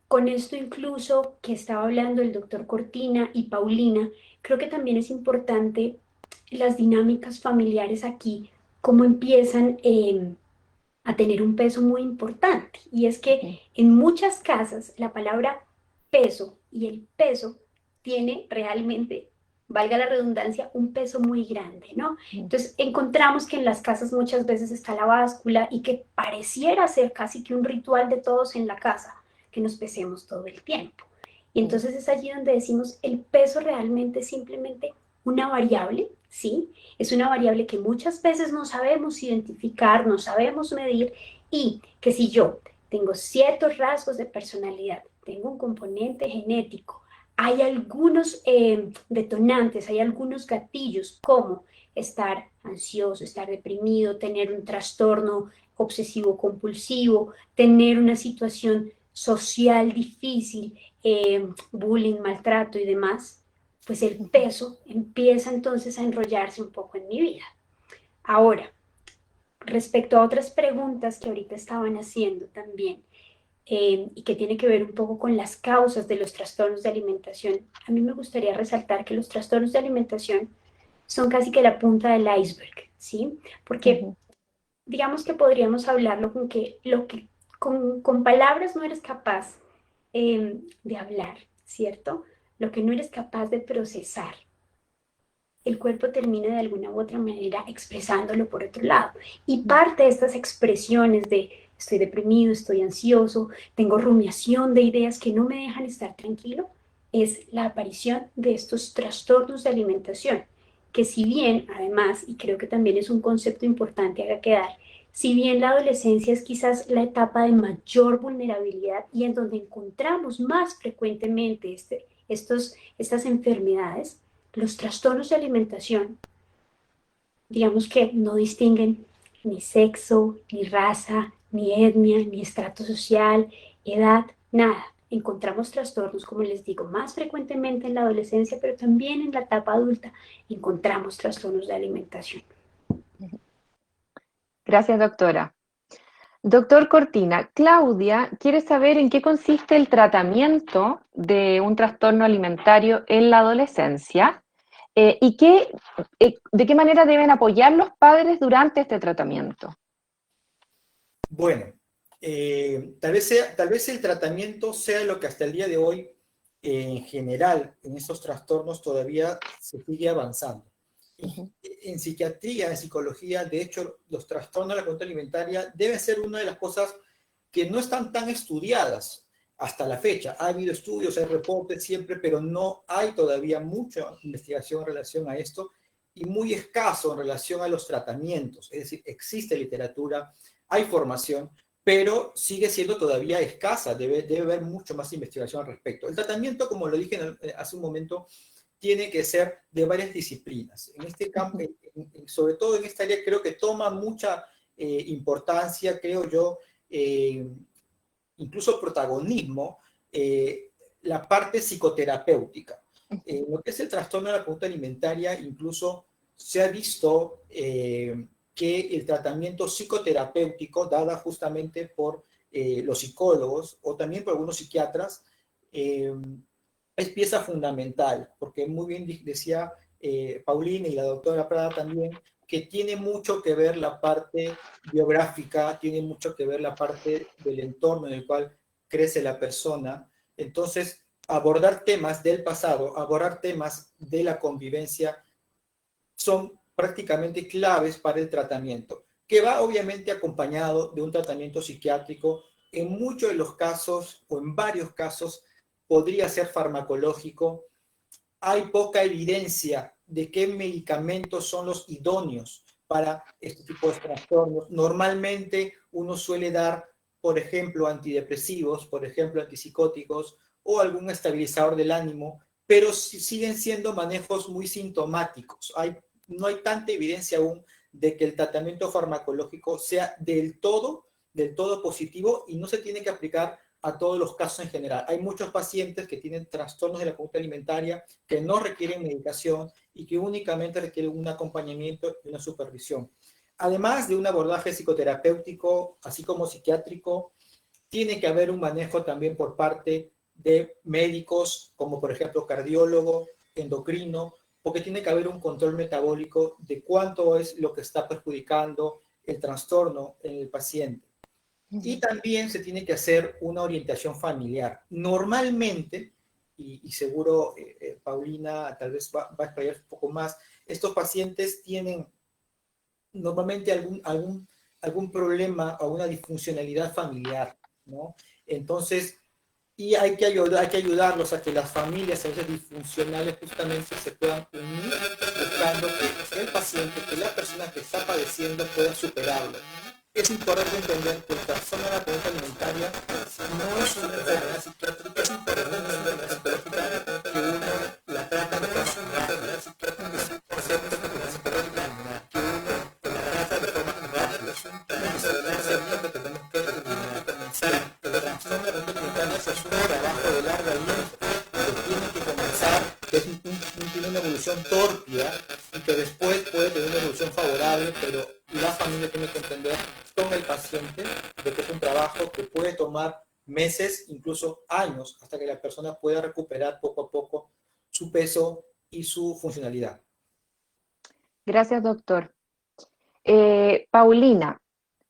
Con esto incluso que estaba hablando el doctor Cortina y Paulina, creo que también es importante las dinámicas familiares aquí, cómo empiezan a tener un peso muy importante. Y es que en muchas casas la palabra peso y el peso tiene realmente, valga la redundancia, un peso muy grande, ¿no? Entonces encontramos que en las casas muchas veces está la báscula y que pareciera ser casi que un ritual de todos en la casa, que nos pesemos todo el tiempo. Y entonces es allí donde decimos, el peso realmente es simplemente una variable, ¿sí? Es una variable que muchas veces no sabemos identificar, no sabemos medir, y que si yo tengo ciertos rasgos de personalidad, tengo un componente genético, hay algunos detonantes, hay algunos gatillos como estar ansioso, estar deprimido, tener un trastorno obsesivo compulsivo, tener una situación social difícil, bullying, maltrato y demás, pues el peso empieza entonces a enrollarse un poco en mi vida. Ahora, respecto a otras preguntas que ahorita estaban haciendo también, y que tiene que ver un poco con las causas de los trastornos de alimentación, a mí me gustaría resaltar que los trastornos de alimentación son casi que la punta del iceberg, ¿sí? Porque digamos que podríamos hablarlo con que lo que con palabras no eres capaz de hablar, ¿cierto? Lo que no eres capaz de procesar, el cuerpo termina de alguna u otra manera expresándolo por otro lado. Y parte de estas expresiones de estoy deprimido, estoy ansioso, tengo rumiación de ideas que no me dejan estar tranquilo, es la aparición de estos trastornos de alimentación, que si bien, además, y creo que también es un concepto importante a quedar, si bien la adolescencia es quizás la etapa de mayor vulnerabilidad y en donde encontramos más frecuentemente estas enfermedades, los trastornos de alimentación, digamos que no distinguen ni sexo, ni raza, ni etnia, ni estrato social, edad, nada. Encontramos trastornos, como les digo, más frecuentemente en la adolescencia, pero también en la etapa adulta encontramos trastornos de alimentación. Gracias, doctora. Doctor Cortina, Claudia quiere saber en qué consiste el tratamiento de un trastorno alimentario en la adolescencia y de qué manera deben apoyar los padres durante este tratamiento. Bueno, tal vez el tratamiento sea lo que hasta el día de hoy, en general, en estos trastornos todavía se sigue avanzando. En psiquiatría, en psicología, de hecho, los trastornos de la conducta alimentaria deben ser una de las cosas que no están tan estudiadas hasta la fecha. Ha habido estudios, hay reportes siempre, pero no hay todavía mucha investigación en relación a esto y muy escaso en relación a los tratamientos. Es decir, existe literatura, hay formación, pero sigue siendo todavía escasa. Debe haber mucho más investigación al respecto. El tratamiento, como lo dije hace un momento, tiene que ser de varias disciplinas. En este campo, sobre todo en esta área, creo que toma mucha importancia, creo yo, incluso protagonismo, la parte psicoterapéutica. Lo que es el trastorno de la conducta alimentaria, incluso se ha visto que el tratamiento psicoterapéutico, dada justamente por los psicólogos o también por algunos psiquiatras, es pieza fundamental, porque muy bien decía Paulina y la doctora Prada también, que tiene mucho que ver la parte biográfica, tiene mucho que ver la parte del entorno en el cual crece la persona. Entonces, abordar temas del pasado, abordar temas de la convivencia, son prácticamente claves para el tratamiento, que va obviamente acompañado de un tratamiento psiquiátrico. En muchos de los casos, o en varios casos, podría ser farmacológico. Hay poca evidencia de qué medicamentos son los idóneos para este tipo de trastornos. Normalmente uno suele dar, por ejemplo, antidepresivos, por ejemplo, antipsicóticos o algún estabilizador del ánimo, pero siguen siendo manejos muy sintomáticos. No hay tanta evidencia aún de que el tratamiento farmacológico sea del todo positivo y no se tiene que aplicar a todos los casos en general. Hay muchos pacientes que tienen trastornos de la conducta alimentaria que no requieren medicación y que únicamente requieren un acompañamiento y una supervisión. Además de un abordaje psicoterapéutico, así como psiquiátrico, tiene que haber un manejo también por parte de médicos, como por ejemplo cardiólogo, endocrino, porque tiene que haber un control metabólico de cuánto es lo que está perjudicando el trastorno en el paciente. Y también se tiene que hacer una orientación familiar. Normalmente, y seguro Paulina tal vez va a explayar un poco más, estos pacientes tienen normalmente algún problema o una disfuncionalidad familiar, ¿no? Entonces, y hay que ayudarlos a que las familias a veces disfuncionales justamente se puedan unir, buscando que el paciente, que la persona que está padeciendo pueda superarlo. Es importante entender que el trastorno de la conducta alimentaria no es una enfermedad psiquiátrica, es importante entender que uno la trata de forma rápida, es un concepto que la psicología, que uno la trata de forma rápida, que tenemos que comenzar. El trastorno de la conducta alimentaria es un trabajo de larga aliento, que tiene que comenzar, que tiene una evolución torpia y que después puede tener una evolución favorable, pero la familia tiene que entender con el paciente de que es un trabajo que puede tomar meses, incluso años, hasta que la persona pueda recuperar poco a poco su peso y su funcionalidad. Gracias, doctor. Paulina,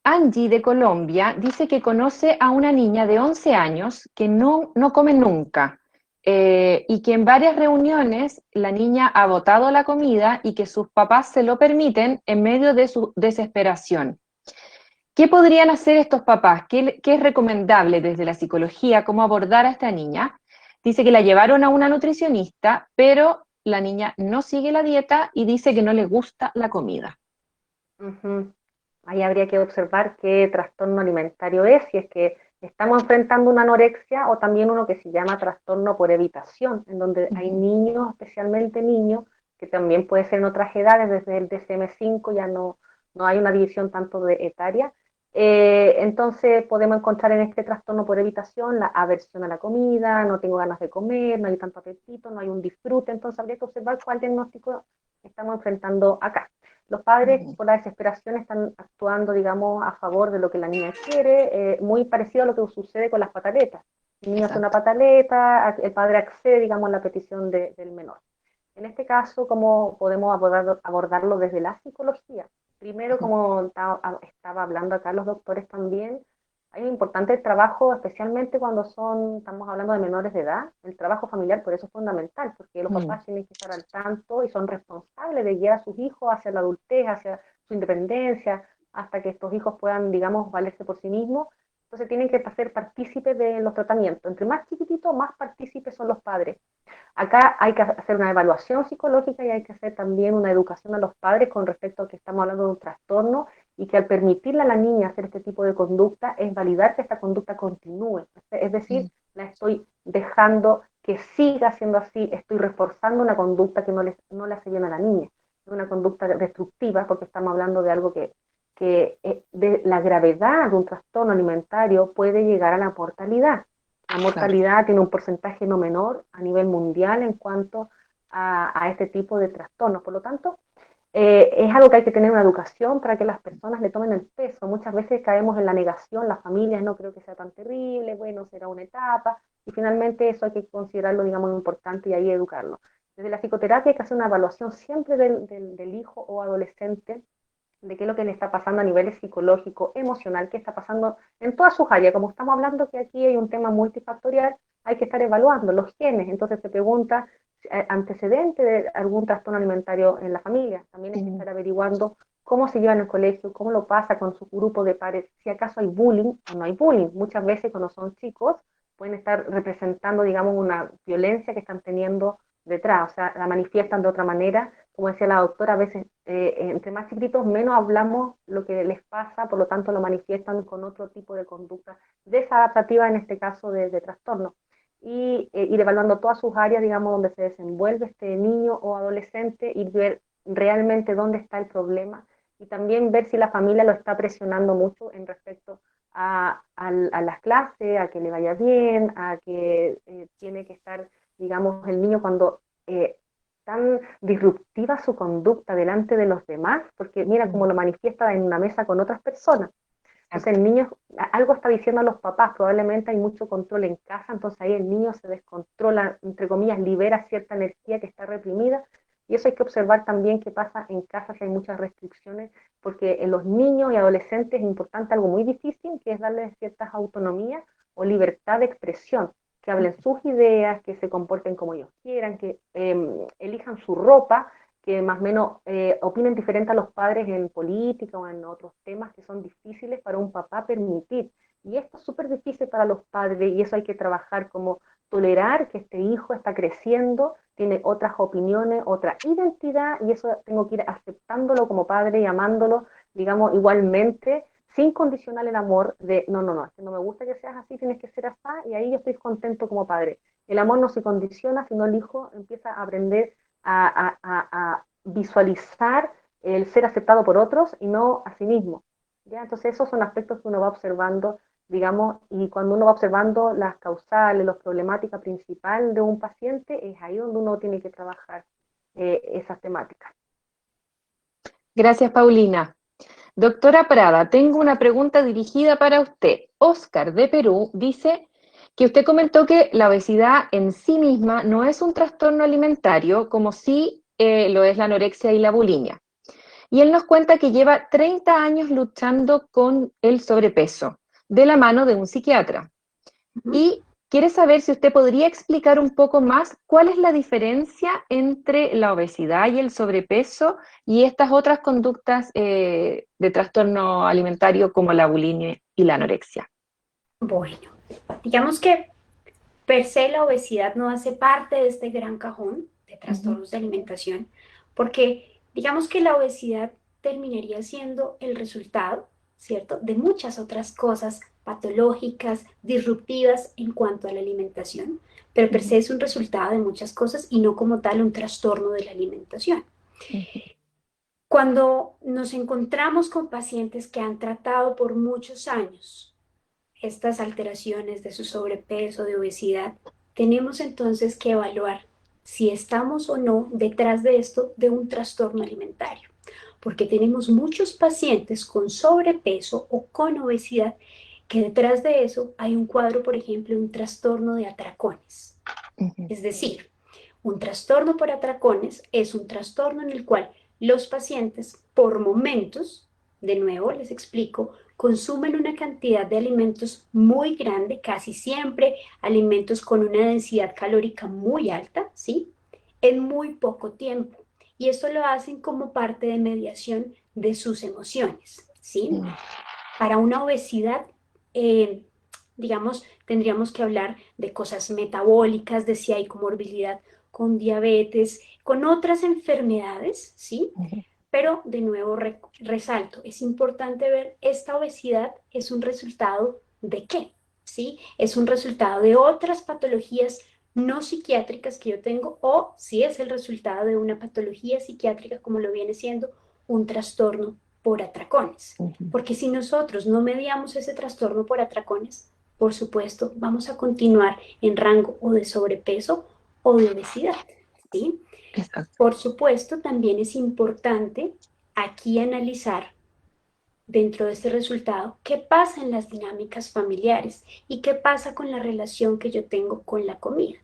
Angie de Colombia dice que conoce a una niña de 11 años que no come nunca y que en varias reuniones la niña ha botado la comida y que sus papás se lo permiten en medio de su desesperación. ¿Qué podrían hacer estos papás? ¿Qué es recomendable desde la psicología? ¿Cómo abordar a esta niña? Dice que la llevaron a una nutricionista, pero la niña no sigue la dieta y dice que no le gusta la comida. Ahí habría que observar qué trastorno alimentario es, si es que estamos enfrentando una anorexia o también uno que se llama trastorno por evitación, en donde hay niños, especialmente niños, que también puede ser en otras edades, desde el DSM-5 ya no hay una división tanto de etaria. Entonces podemos encontrar en este trastorno por evitación la aversión a la comida, no tengo ganas de comer, no hay tanto apetito, no hay un disfrute, entonces habría que observar cuál diagnóstico estamos enfrentando acá. Los padres, por la desesperación, están actuando, digamos, a favor de lo que la niña quiere, muy parecido a lo que sucede con las pataletas. El niño hace una pataleta, el padre accede, digamos, a la petición del menor. En este caso, ¿cómo podemos abordarlo desde la psicología? Primero, como estaba hablando acá los doctores también, Hay un importante trabajo, especialmente cuando estamos hablando de menores de edad, el trabajo familiar por eso es fundamental, porque los papás tienen que estar al tanto y son responsables de guiar a sus hijos hacia la adultez, hacia su independencia, hasta que estos hijos puedan, digamos, valerse por sí mismos. Entonces tienen que ser partícipes de los tratamientos. Entre más chiquititos, más partícipes son los padres. Acá hay que hacer una evaluación psicológica y hay que hacer también una educación a los padres con respecto a que estamos hablando de un trastorno y que al permitirle a la niña hacer este tipo de conducta es validar que esta conducta continúe. Es decir, la estoy dejando que siga siendo así, estoy reforzando una conducta que no le hace bien a la niña. Es una conducta destructiva porque estamos hablando de algo que de la gravedad de un trastorno alimentario puede llegar a la mortalidad. La mortalidad tiene un porcentaje no menor a nivel mundial en cuanto a este tipo de trastornos. Por lo tanto, es algo que hay que tener una educación para que las personas le tomen el peso. Muchas veces caemos en la negación, las familias no creo que sea tan terrible, bueno, será una etapa, y finalmente eso hay que considerarlo, digamos, importante y ahí educarlo. Desde la psicoterapia hay que hacer una evaluación siempre del hijo o adolescente, de qué es lo que le está pasando a nivel psicológico, emocional, qué está pasando en todas sus áreas. Como estamos hablando que aquí hay un tema multifactorial, hay que estar evaluando los genes. Entonces se pregunta antecedente de algún trastorno alimentario en la familia. También hay que estar averiguando cómo se lleva en el colegio, cómo lo pasa con su grupo de pares, si acaso hay bullying o no hay bullying. Muchas veces cuando son chicos pueden estar representando, digamos, una violencia que están teniendo detrás, o sea, la manifiestan de otra manera. Como decía la doctora, a veces entre más chiquitos menos hablamos lo que les pasa, por lo tanto lo manifiestan con otro tipo de conducta desadaptativa, en este caso de trastorno. Y ir evaluando todas sus áreas, digamos, donde se desenvuelve este niño o adolescente y ver realmente dónde está el problema y también ver si la familia lo está presionando mucho en respecto a las clases, a que le vaya bien, a que tiene que estar, digamos, el niño cuando tan disruptiva su conducta delante de los demás, porque mira cómo lo manifiesta en una mesa con otras personas. Entonces el niño algo está diciendo a los papás, probablemente hay mucho control en casa, entonces ahí el niño se descontrola, entre comillas, libera cierta energía que está reprimida, y eso hay que observar también qué pasa en casa si hay muchas restricciones, porque en los niños y adolescentes es importante algo muy difícil, que es darles ciertas autonomías o libertad de expresión, que hablen sus ideas, que se comporten como ellos quieran, que elijan su ropa, que más o menos opinen diferente a los padres en política o en otros temas que son difíciles para un papá permitir. Y esto es súper difícil para los padres y eso hay que trabajar como tolerar que este hijo está creciendo, tiene otras opiniones, otra identidad y eso tengo que ir aceptándolo como padre y amándolo, digamos, igualmente, sin condicionar el amor de, no, es que no me gusta que seas así, tienes que ser así y ahí yo estoy contento como padre. El amor no se condiciona, sino el hijo empieza a aprender a visualizar el ser aceptado por otros y no a sí mismo. ¿Ya? Entonces esos son aspectos que uno va observando, digamos, y cuando uno va observando las causales, las problemáticas principales de un paciente, es ahí donde uno tiene que trabajar esas temáticas. Gracias, Paulina. Doctora Prada, tengo una pregunta dirigida para usted. Oscar, de Perú, dice que usted comentó que la obesidad en sí misma no es un trastorno alimentario, como sí lo es la anorexia y la bulimia. Y él nos cuenta que lleva 30 años luchando con el sobrepeso, de la mano de un psiquiatra. Y quiere saber si usted podría explicar un poco más cuál es la diferencia entre la obesidad y el sobrepeso y estas otras conductas de trastorno alimentario como la bulimia y la anorexia. Bueno, digamos que per se la obesidad no hace parte de este gran cajón de trastornos de alimentación, porque digamos que la obesidad terminaría siendo el resultado, ¿cierto?, de muchas otras cosas patológicas, disruptivas en cuanto a la alimentación, pero per se es un resultado de muchas cosas y no como tal un trastorno de la alimentación. Cuando nos encontramos con pacientes que han tratado por muchos años estas alteraciones de su sobrepeso, de obesidad, tenemos entonces que evaluar si estamos o no detrás de esto de un trastorno alimentario, porque tenemos muchos pacientes con sobrepeso o con obesidad que detrás de eso hay un cuadro, por ejemplo, un trastorno de atracones. Es decir, un trastorno por atracones es un trastorno en el cual los pacientes por momentos, de nuevo les explico, consumen una cantidad de alimentos muy grande, casi siempre alimentos con una densidad calórica muy alta, ¿sí? En muy poco tiempo. Y esto lo hacen como parte de mediación de sus emociones, ¿sí? Para una obesidad, digamos, tendríamos que hablar de cosas metabólicas, de si hay comorbilidad con diabetes, con otras enfermedades, ¿sí? Pero de nuevo resalto, es importante ver, esta obesidad es un resultado de qué, ¿sí? Es un resultado de otras patologías no psiquiátricas que yo tengo, o si es el resultado de una patología psiquiátrica como lo viene siendo un trastorno por atracones. Porque si nosotros no mediamos ese trastorno por atracones, por supuesto, vamos a continuar en rango o de sobrepeso o de obesidad, ¿sí? Exacto. Por supuesto, también es importante aquí analizar dentro de este resultado qué pasa en las dinámicas familiares y qué pasa con la relación que yo tengo con la comida.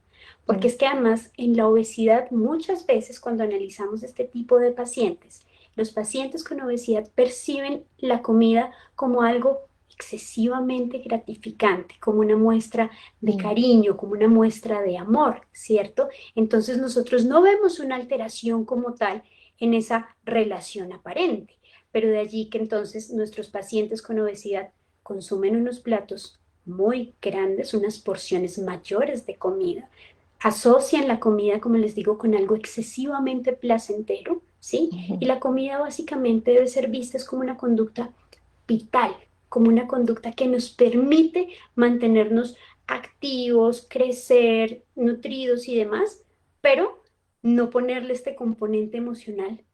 Porque es que además en la obesidad muchas veces cuando analizamos este tipo de pacientes, los pacientes con obesidad perciben la comida como algo excesivamente gratificante, como una muestra de cariño, como una muestra de amor, ¿cierto? Entonces nosotros no vemos una alteración como tal en esa relación aparente, pero de allí que entonces nuestros pacientes con obesidad consumen unos platos muy grandes, unas porciones mayores de comida, asocian la comida, como les digo, con algo excesivamente placentero, ¿sí? Y la comida básicamente debe ser vista como una conducta vital, como una conducta que nos permite mantenernos activos, crecer, nutridos y demás, pero no ponerle este componente emocional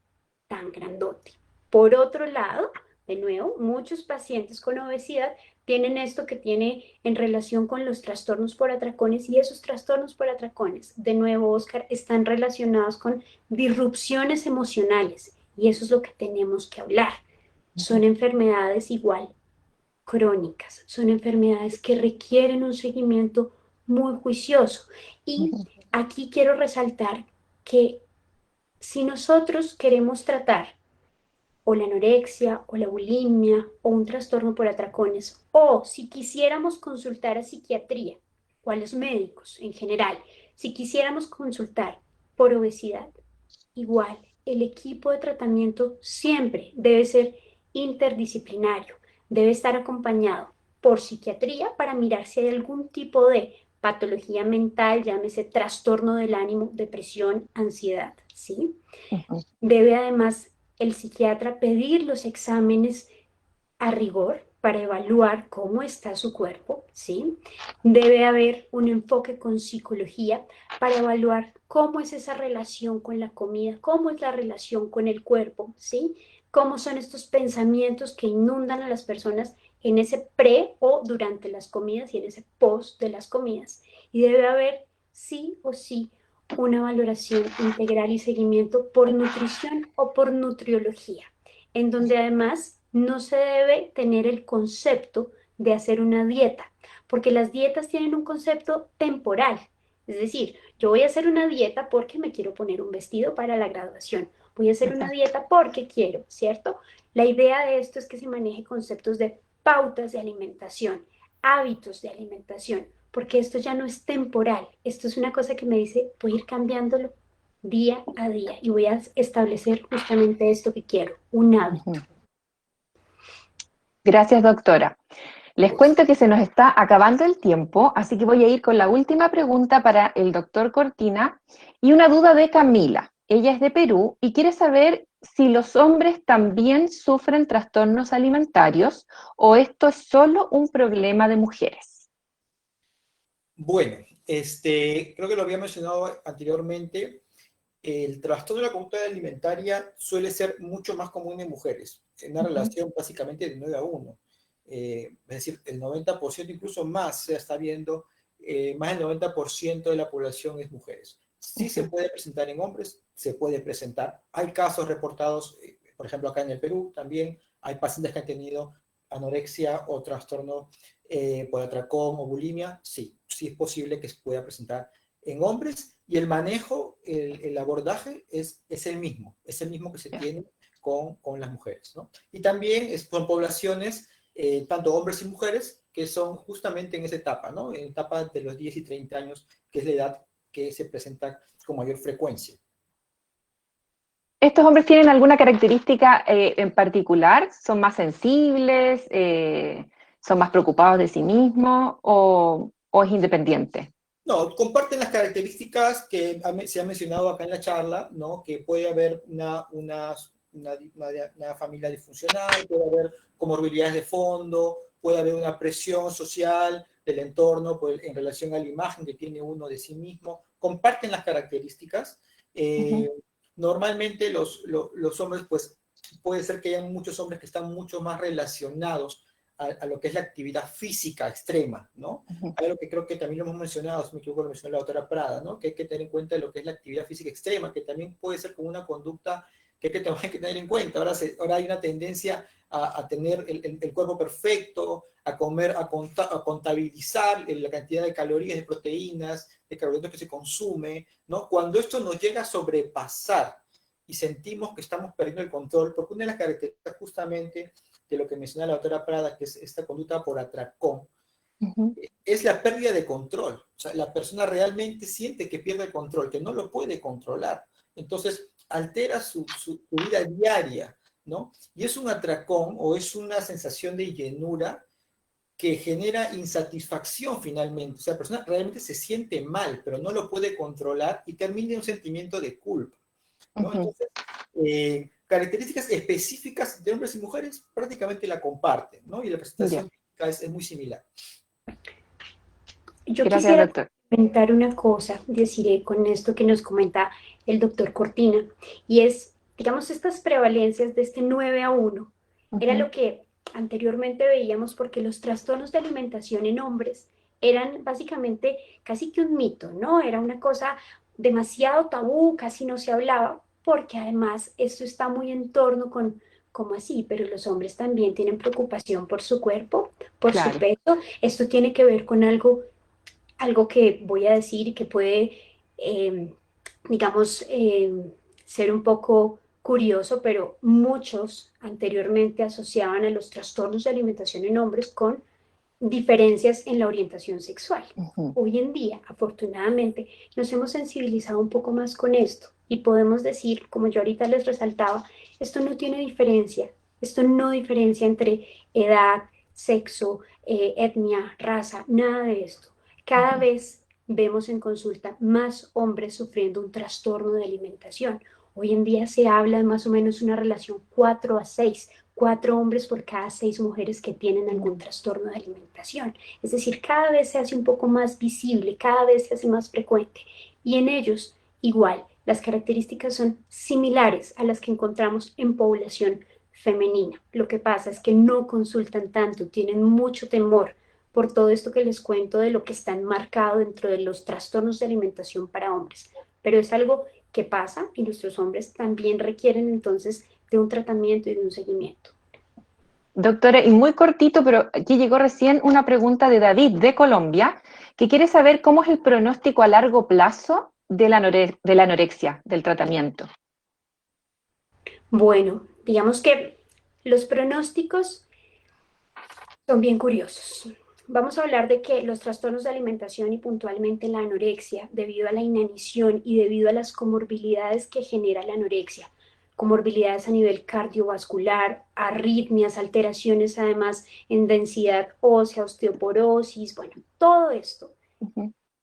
tan grandote. Por otro lado, de nuevo, muchos pacientes con obesidad tienen esto que tiene en relación con los trastornos por atracones, y esos trastornos por atracones, de nuevo, Oscar, están relacionados con disrupciones emocionales, y eso es lo que tenemos que hablar. Son enfermedades igual crónicas, son enfermedades que requieren un seguimiento muy juicioso. Y aquí quiero resaltar que si nosotros queremos tratar o la anorexia o la bulimia o un trastorno por atracones, o si quisiéramos consultar a psiquiatría o a los médicos en general, si quisiéramos consultar por obesidad, igual el equipo de tratamiento siempre debe ser interdisciplinario, debe estar acompañado por psiquiatría para mirar si hay algún tipo de patología mental, llámese trastorno del ánimo, depresión, ansiedad, ¿sí? Debe además el psiquiatra pedir los exámenes a rigor para evaluar cómo está su cuerpo, ¿sí? Debe haber un enfoque con psicología para evaluar cómo es esa relación con la comida, cómo es la relación con el cuerpo, ¿sí? Cómo son estos pensamientos que inundan a las personas en ese pre o durante las comidas y en ese post de las comidas. Y debe haber sí o sí una valoración integral y seguimiento por nutrición o por nutriología, en donde además no se debe tener el concepto de hacer una dieta, porque las dietas tienen un concepto temporal. Es decir, yo voy a hacer una dieta porque me quiero poner un vestido para la graduación. Voy a hacer una dieta porque quiero, ¿cierto? La idea de esto es que se maneje conceptos de pautas de alimentación, hábitos de alimentación, porque esto ya no es temporal. Esto es una cosa que me dice, voy a ir cambiándolo día a día y voy a establecer justamente esto que quiero, un hábito. Gracias, doctora. Les cuento que se nos está acabando el tiempo, así que voy a ir con la última pregunta para el doctor Cortina y una duda de Camila. Ella es de Perú y quiere saber si los hombres también sufren trastornos alimentarios o esto es solo un problema de mujeres. Bueno, creo que lo había mencionado anteriormente. El trastorno de la conducta alimentaria suele ser mucho más común en mujeres, en una relación básicamente de 9 a 1. Es decir, el 90%, incluso más, se está viendo, más del 90% de la población es mujeres. Sí se puede presentar en hombres, se puede presentar. Hay casos reportados, por ejemplo, acá en el Perú también hay pacientes que han tenido anorexia o trastorno por atracón o bulimia. Sí, sí es posible que se pueda presentar en hombres, y el manejo, el abordaje es el mismo que se tiene con las mujeres, ¿no? Y también son poblaciones tanto hombres y mujeres, que son justamente en esa etapa, ¿no? En etapa de los 10 y 30 años, que es la edad que se presenta con mayor frecuencia. ¿Estos hombres tienen alguna característica en particular? ¿Son más sensibles? ¿Son más preocupados de sí mismos? ¿O es independiente? No, comparten las características que se ha mencionado acá en la charla, ¿no? Que puede haber una familia disfuncional, puede haber comorbilidades de fondo, puede haber una presión social del entorno en relación a la imagen que tiene uno de sí mismo. Comparten las características. Normalmente los hombres, pues puede ser que haya muchos hombres que están mucho más relacionados a lo que es la actividad física extrema, ¿no? Hay algo que creo que también lo hemos mencionado, si me equivoco lo mencionó la doctora Prada, ¿no? Que hay que tener en cuenta lo que es la actividad física extrema, que también puede ser como una conducta que hay que tener en cuenta. Ahora hay una tendencia a tener el cuerpo perfecto, a comer, a contabilizar la cantidad de calorías, de proteínas, de carbohidratos que se consume, ¿no? Cuando esto nos llega a sobrepasar y sentimos que estamos perdiendo el control, porque una de las características justamente de lo que menciona la doctora Prada, que es esta conducta por atracón, es la pérdida de control. O sea, la persona realmente siente que pierde el control, que no lo puede controlar. Entonces, altera su vida diaria, ¿no? Y es un atracón o es una sensación de llenura que genera insatisfacción finalmente. O sea, la persona realmente se siente mal, pero no lo puede controlar y termina en un sentimiento de culpa, ¿no? Entonces, características específicas de hombres y mujeres prácticamente la comparten, ¿no? Y la presentación es muy similar. Yo Gracias, quisiera doctor. comentar una cosa, deciré con esto que nos comenta el doctor Cortina, y es, digamos, estas prevalencias de este 9-1, era lo que anteriormente veíamos porque los trastornos de alimentación en hombres eran básicamente casi que un mito, ¿no? Era una cosa demasiado tabú, casi no se hablaba, porque además esto está muy en torno con, ¿cómo así? Pero los hombres también tienen preocupación por su cuerpo, por su peso. Esto tiene que ver con algo que voy a decir que puede, digamos, ser un poco curioso, pero muchos anteriormente asociaban a los trastornos de alimentación en hombres con diferencias en la orientación sexual. Hoy en día, afortunadamente, nos hemos sensibilizado un poco más con esto y podemos decir, como yo ahorita les resaltaba, esto no tiene diferencia, esto no diferencia entre edad, sexo, etnia, raza, nada de esto. Cada vez vemos en consulta más hombres sufriendo un trastorno de alimentación. Hoy en día se habla de más o menos una relación 4-6, 4 hombres por cada 6 mujeres que tienen algún trastorno de alimentación. Es decir, cada vez se hace un poco más visible, cada vez se hace más frecuente. Y en ellos, igual, las características son similares a las que encontramos en población femenina. Lo que pasa es que no consultan tanto, tienen mucho temor por todo esto que les cuento de lo que está enmarcado dentro de los trastornos de alimentación para hombres. Pero es algo que pasa y nuestros hombres también requieren entonces de un tratamiento y de un seguimiento. Doctora, y muy cortito, pero aquí llegó recién una pregunta de David de Colombia, que quiere saber cómo es el pronóstico a largo plazo de la anorexia, del tratamiento. Bueno, digamos que los pronósticos son bien curiosos. Vamos a hablar de que los trastornos de alimentación y puntualmente la anorexia, debido a la inanición y debido a las comorbilidades que genera la anorexia, comorbilidades a nivel cardiovascular, arritmias, alteraciones además en densidad ósea, osteoporosis, bueno, todo esto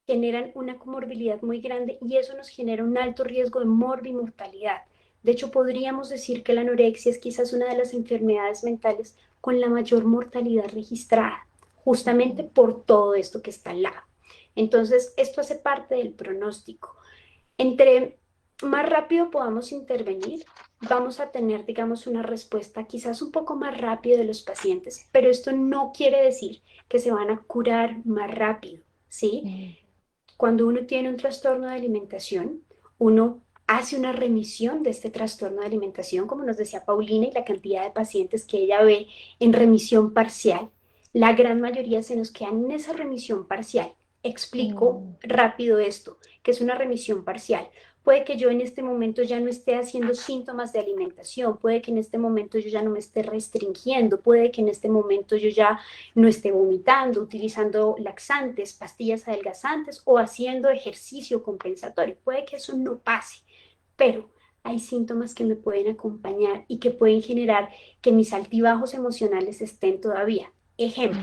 generan una comorbilidad muy grande y eso nos genera un alto riesgo de morbimortalidad. De hecho, podríamos decir que la anorexia es quizás una de las enfermedades mentales con la mayor mortalidad registrada, justamente por todo esto que está al lado. Entonces, esto hace parte del pronóstico. Entre más rápido podamos intervenir, vamos a tener, digamos, una respuesta quizás un poco más rápida de los pacientes, pero esto no quiere decir que se van a curar más rápido, ¿sí? Cuando uno tiene un trastorno de alimentación, uno hace una remisión de este trastorno de alimentación, como nos decía Paulina, y la cantidad de pacientes que ella ve en remisión parcial. La gran mayoría se nos quedan en esa remisión parcial. Explico rápido esto, que es una remisión parcial. puede que yo en este momento ya no esté haciendo síntomas de alimentación, puede que en este momento yo ya no me esté restringiendo, puede que en este momento yo ya no esté vomitando, utilizando laxantes, pastillas adelgazantes o haciendo ejercicio compensatorio. Puede que eso no pase, pero hay síntomas que me pueden acompañar y que pueden generar que mis altibajos emocionales estén todavía. Ejemplo,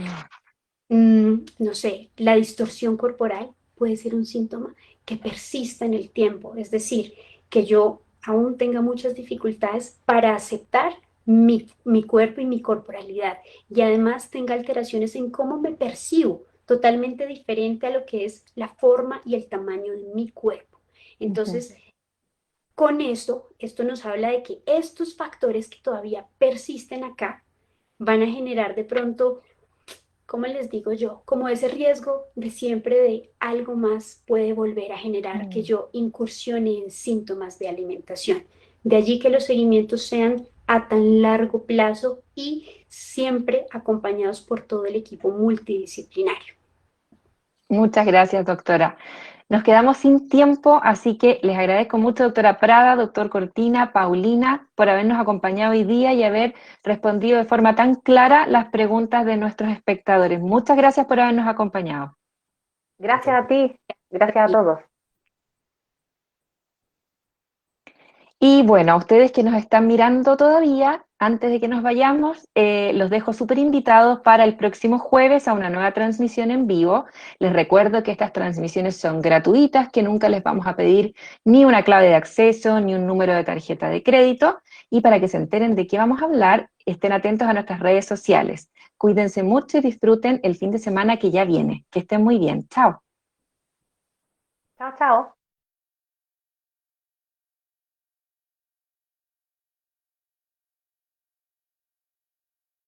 no sé, la distorsión corporal puede ser un síntoma que persista en el tiempo, es decir, que yo aún tenga muchas dificultades para aceptar mi cuerpo y mi corporalidad y además tenga alteraciones en cómo me percibo, totalmente diferente a lo que es la forma y el tamaño de mi cuerpo. Entonces, con esto nos habla de que estos factores que todavía persisten acá van a generar de pronto, ¿cómo les digo yo? Como ese riesgo de siempre de algo más puede volver a generar que yo incursione en síntomas de alimentación. De allí que los seguimientos sean a tan largo plazo y siempre acompañados por todo el equipo multidisciplinario. Muchas gracias, doctora. Nos quedamos sin tiempo, así que les agradezco mucho, doctora Prada, doctor Cortina, Paulina, por habernos acompañado hoy día y haber respondido de forma tan clara las preguntas de nuestros espectadores. Muchas gracias por habernos acompañado. Gracias a ti, gracias a todos. Y bueno, a ustedes que nos están mirando todavía, antes de que nos vayamos, los dejo súper invitados para el próximo jueves a una nueva transmisión en vivo. Les recuerdo que estas transmisiones son gratuitas, que nunca les vamos a pedir ni una clave de acceso, ni un número de tarjeta de crédito. Y para que se enteren de qué vamos a hablar, estén atentos a nuestras redes sociales. Cuídense mucho y disfruten el fin de semana que ya viene. Que estén muy bien. Chao. Chao, chao.